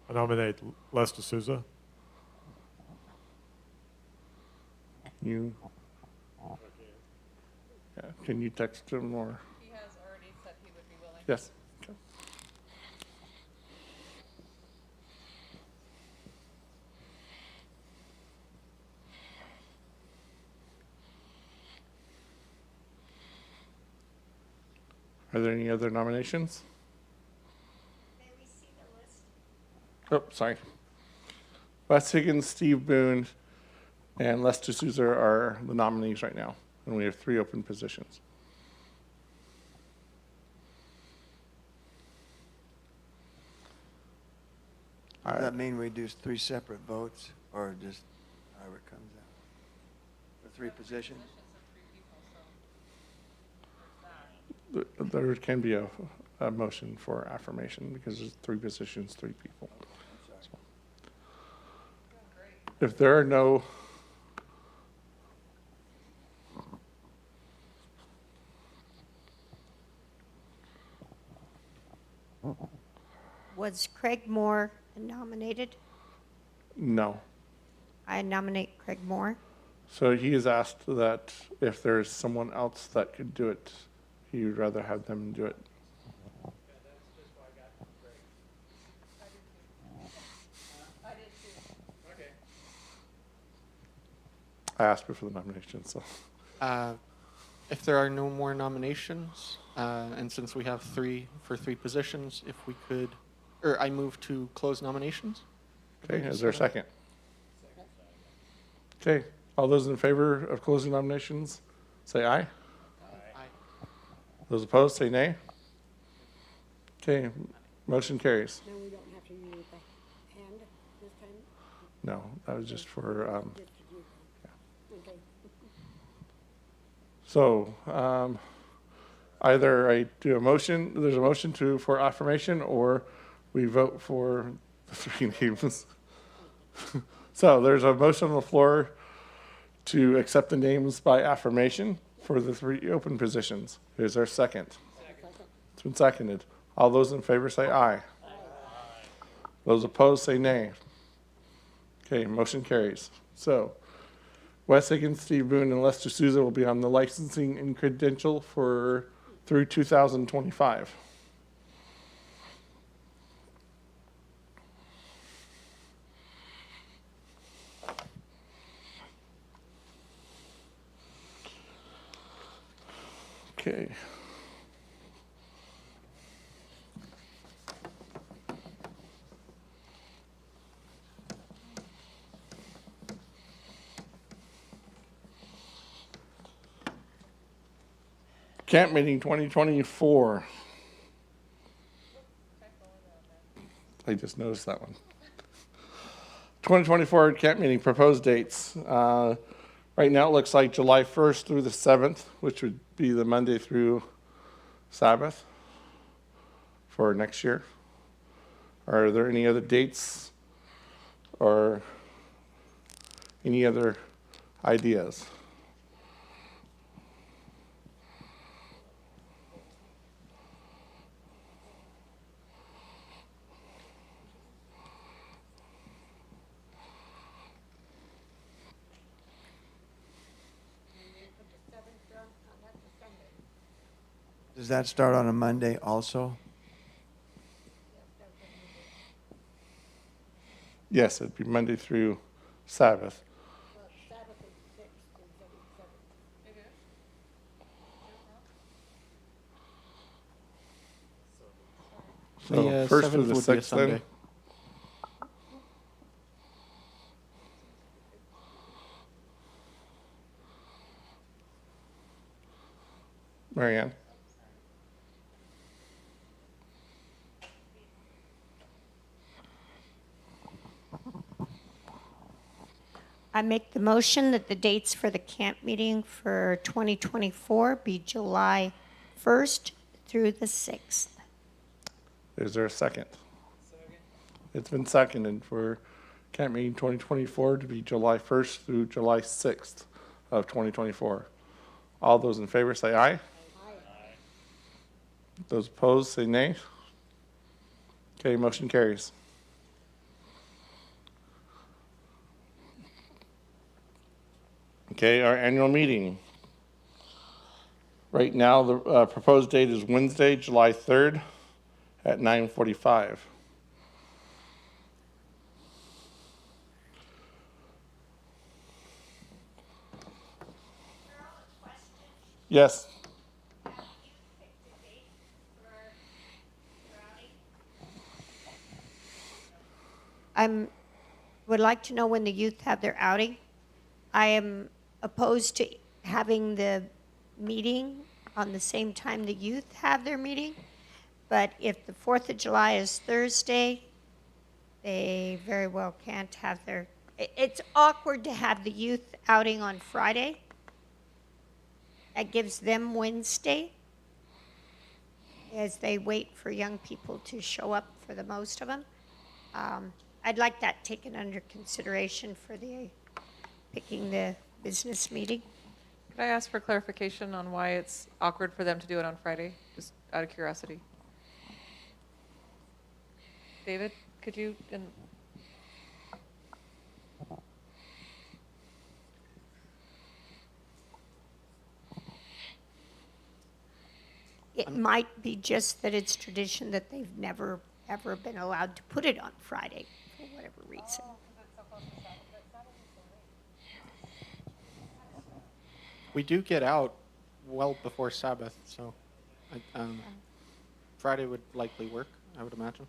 I nominate Les D'Souza. You. Yeah, can you text him or? He has already said he would be willing. Yes. Okay. Are there any other nominations? May we see the list? Oh, sorry. Wes Higgins, Steve Boone, and Les D'Souza are the nominees right now, and we have 3 open positions. Does that mean we do 3 separate votes, or just however it comes out? For 3 positions? There can be a motion for affirmation because there's 3 positions, 3 people. If there are no Was Craig Moore nominated? No. I nominate Craig Moore. So he has asked that if there's someone else that could do it, he would rather have them do it. I asked before the nomination, so. If there are no more nominations, and since we have three positions, if we could, or I move to close nominations. Okay, is there a second? Okay, all those in favor of closing nominations, say aye. Aye. Those opposed, say nay. Okay, motion carries. Now we don't have to use the hand this time? No, that was just for, Just to do that. Okay. so, either I do a motion, there's a motion for affirmation, or we vote for the three names. So there's a motion on the floor to accept the names by affirmation for the three open positions. Is there a second? It's been seconded. All those in favor say aye. Those opposed say nay. Okay, motion carries. So Wes Higgins, Steve Boone, and Lester Souza will be on the licensing and credential through 2025. Okay. Camp meeting 2024. I just noticed that one. 2024 camp meeting proposed dates. Right now it looks like July 1st through the 7th, which would be the Monday through Sabbath for next year. Are there any other dates or any other ideas? Does that start on a Monday also? Yes, it'd be Monday through Sabbath. So The first through 7th the would be a 6th Sunday. then? Marianne? I make the motion that the dates for the camp meeting for 2024 be July 1st through the 6th. Is there a second? Second. It's been seconded for camp meeting 2024 to be July 1st through July 6th of 2024. All those in favor say aye. Aye. Those opposed say nay. Okay, motion carries. Okay, our annual meeting. Right now, the proposed date is Wednesday, July 3rd at 9:45. Yes. Would like to know when the youth have their outing. I am opposed to having the meeting on the same time the youth have their meeting, but if the 4th of July is Thursday, they very well can't have their, it's awkward to have the youth outing on Friday. That gives them Wednesday as they wait for young people to show up for the most of them. I'd like that taken under consideration for the picking the business meeting. Could I ask for clarification on why it's awkward for them to do it on Friday, just out of curiosity? David, could you, and It might be just that it's tradition that they've never, ever been allowed to put it on Friday for whatever reason. We do get out well before Sabbath, so Friday would likely work, I would imagine.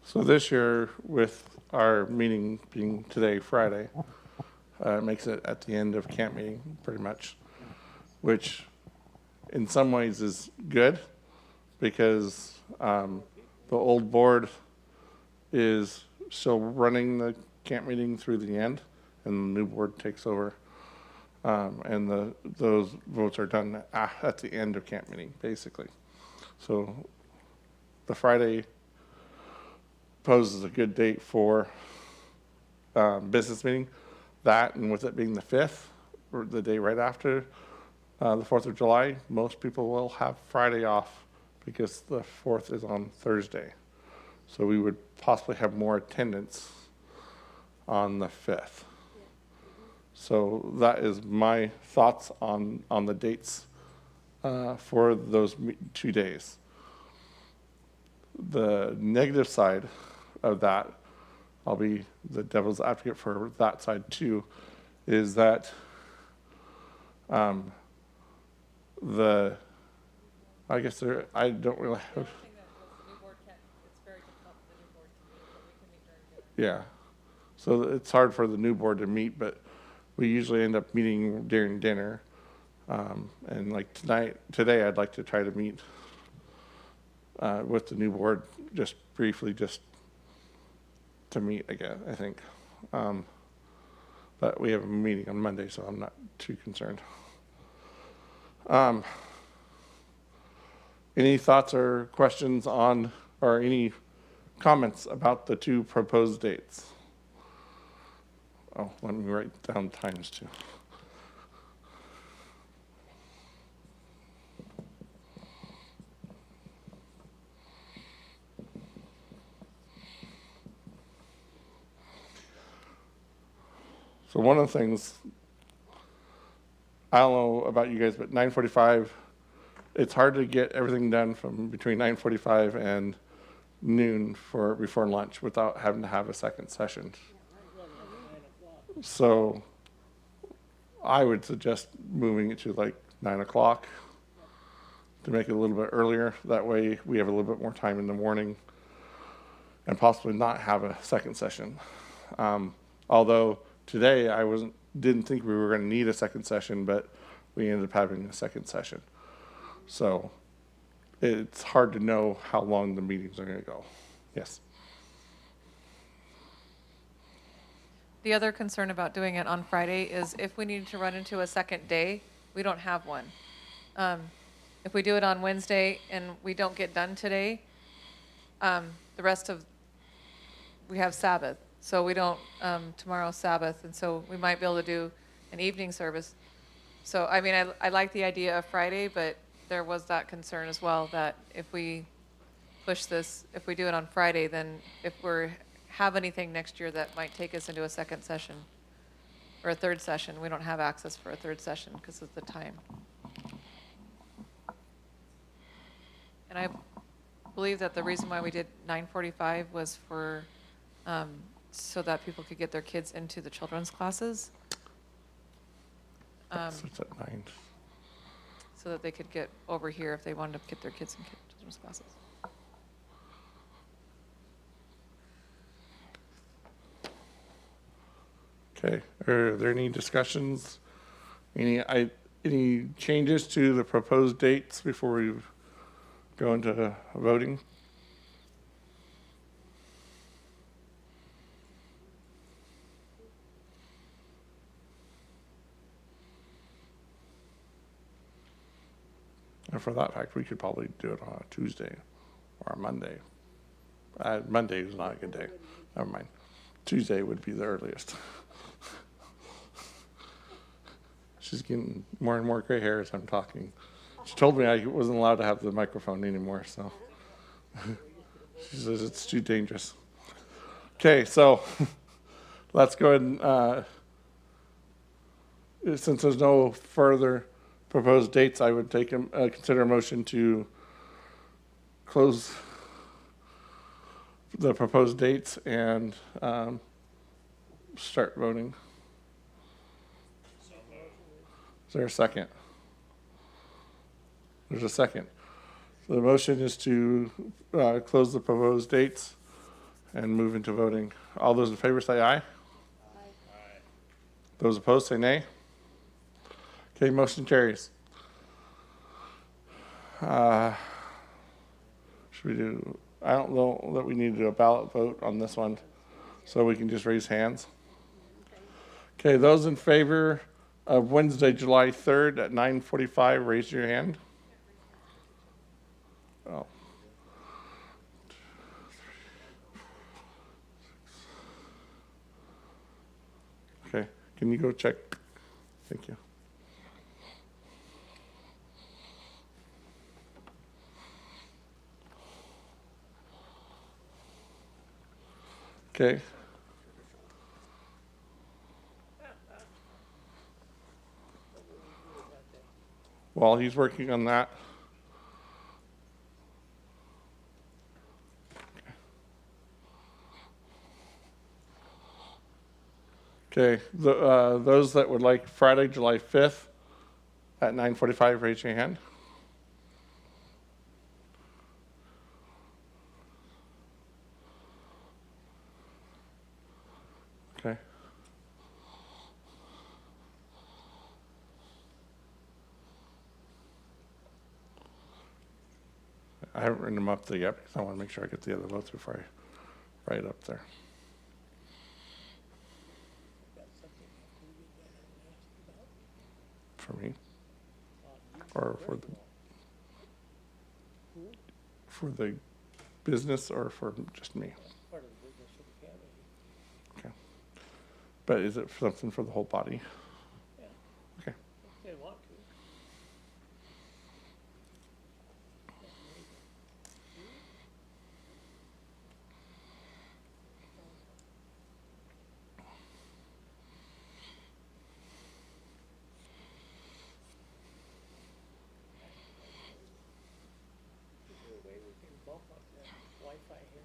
So this year, with our meeting being today, Friday, makes it at the end of camp meeting, pretty much, which in some ways is good because the old board is still running the camp meeting through the end, and the new board takes over. And those votes are done at the end of camp meeting, basically. So the Friday poses a good date for business meeting. That, and with it being the 5th, or the day right after the 4th of July, most people will have Friday off because the 4th is on Thursday. So we would possibly have more attendance on the 5th. So that is my thoughts on the dates for those 2 days. The negative side of that, I'll be the devil's advocate for that side too, is that I guess I don't really have. Yeah, so it's hard for the new board to meet, but we usually end up meeting during dinner. And like today I'd like to try to meet with the new board just briefly, just to meet again, I think. But we have a meeting on Monday, so I'm not too concerned. Any thoughts or questions on, or any comments about the 2 proposed dates? Oh, let me write down times too. So one of the things, I don't know about you guys, but 9:45, it's hard to get everything done from between 9:45 and noon before lunch without having to have a second session. So I would suggest moving it to like 9 o'clock to make it a little bit earlier. That way we have a little bit more time in the morning and possibly not have a second session. Although today didn't think we were going to need a second session, but we ended up having a second session. So it's hard to know how long the meetings are going to go. Yes. the other concern about doing it on Friday is if we need to run into a second day, we don't have one. If we do it on Wednesday and we don't get done today, the rest of, we have Sabbath. So we don't, tomorrow's Sabbath, and so we might be able to do an evening service. So, I mean, I like the idea of Friday, but there was that concern as well that if we push this, if we do it on Friday, then if we have anything next year that might take us into a second session or a third session, we don't have access for a third session because of the time. And I believe that the reason why we did 9:45 was for, so that people could get their kids into the children's classes. So it's at 9. So that they could get over here if they wanted to get their kids in children's classes. Okay, are there any discussions, any changes to the proposed dates before we go into voting? And for that fact, we could probably do it on a Tuesday or a Monday. Monday is not a good day. Never mind. Tuesday would be the earliest. She's getting more and more gray hair as I'm talking. She told me I wasn't allowed to have the microphone anymore, so. She says it's too dangerous. Okay, so let's go ahead and, since there's no further proposed dates, I would consider a motion to close the proposed dates and start voting. Is there a second? There's a second. So the motion is to close the proposed dates and move into voting. All those in favor say aye. Aye. Those opposed say nay. Okay, motion carries. Should we do, I don't know that we need to do a ballot vote on this one, so we can just raise hands. Okay, those in favor of Wednesday, July 3rd at 9:45, raise your hand. Oh. Okay, can you go check? Thank you. Okay. While he's working on that. Okay, those that would like Friday, July 5th at 9:45, raise your hand. Okay. I haven't written them up there yet because I want to make sure I get the other votes before I write it up there. For me? Or for the business or for just me? Part of the business of the county. Okay. But is it something for the whole body? Yeah. Okay. If they want to. Is there a way we can bump up that Wi-Fi here?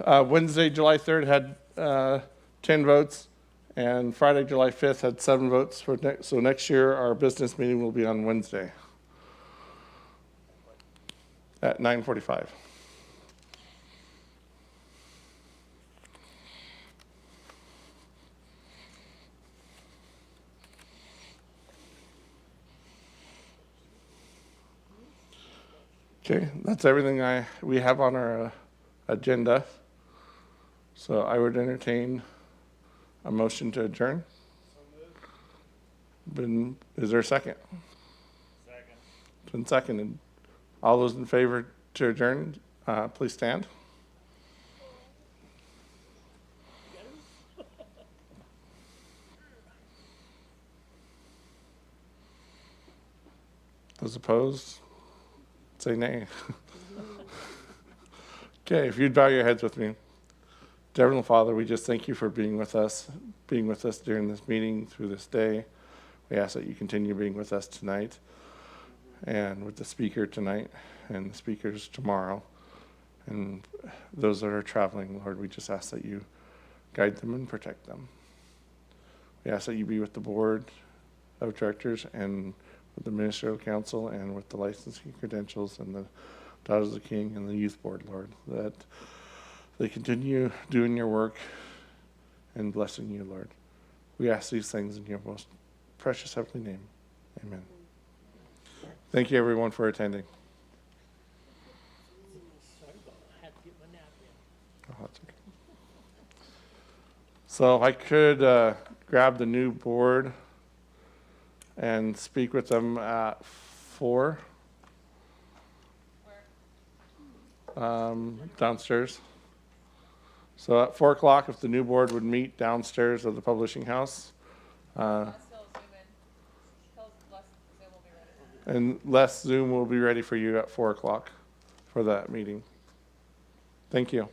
Wednesday, July 3rd had 10 votes, and Friday, July 5th had 7 votes. So next year, our business meeting will be on Wednesday at 9:45. Okay, that's everything we have on our agenda. So I would entertain a motion to adjourn. Is there a second? Second. It's been seconded. All those in favor to adjourn, please stand. Those opposed, say nay. Okay, if you'd bow your heads with me. Dear Heavenly Father, we just thank you for being with us during this meeting, through this day. We ask that you continue being with us tonight and with the speaker tonight and the speakers tomorrow. And those that are traveling, Lord, we just ask that you guide them and protect them. We ask that you be with the board of directors and with the ministerial council and with the licensing credentials and the Daughters of the King and the youth board, Lord, that they continue doing your work and blessing you, Lord. We ask these things in your most precious heavenly name. Amen. Thank you, everyone, for attending. Sorry about that. I had to get my nap in. Oh, that's okay. So if I could grab the new board and speak with them at 4. Downstairs. So at 4 o'clock, if the new board would meet downstairs of the publishing house. And Les Zoom will be ready for you at 4 o'clock for that meeting. Thank you.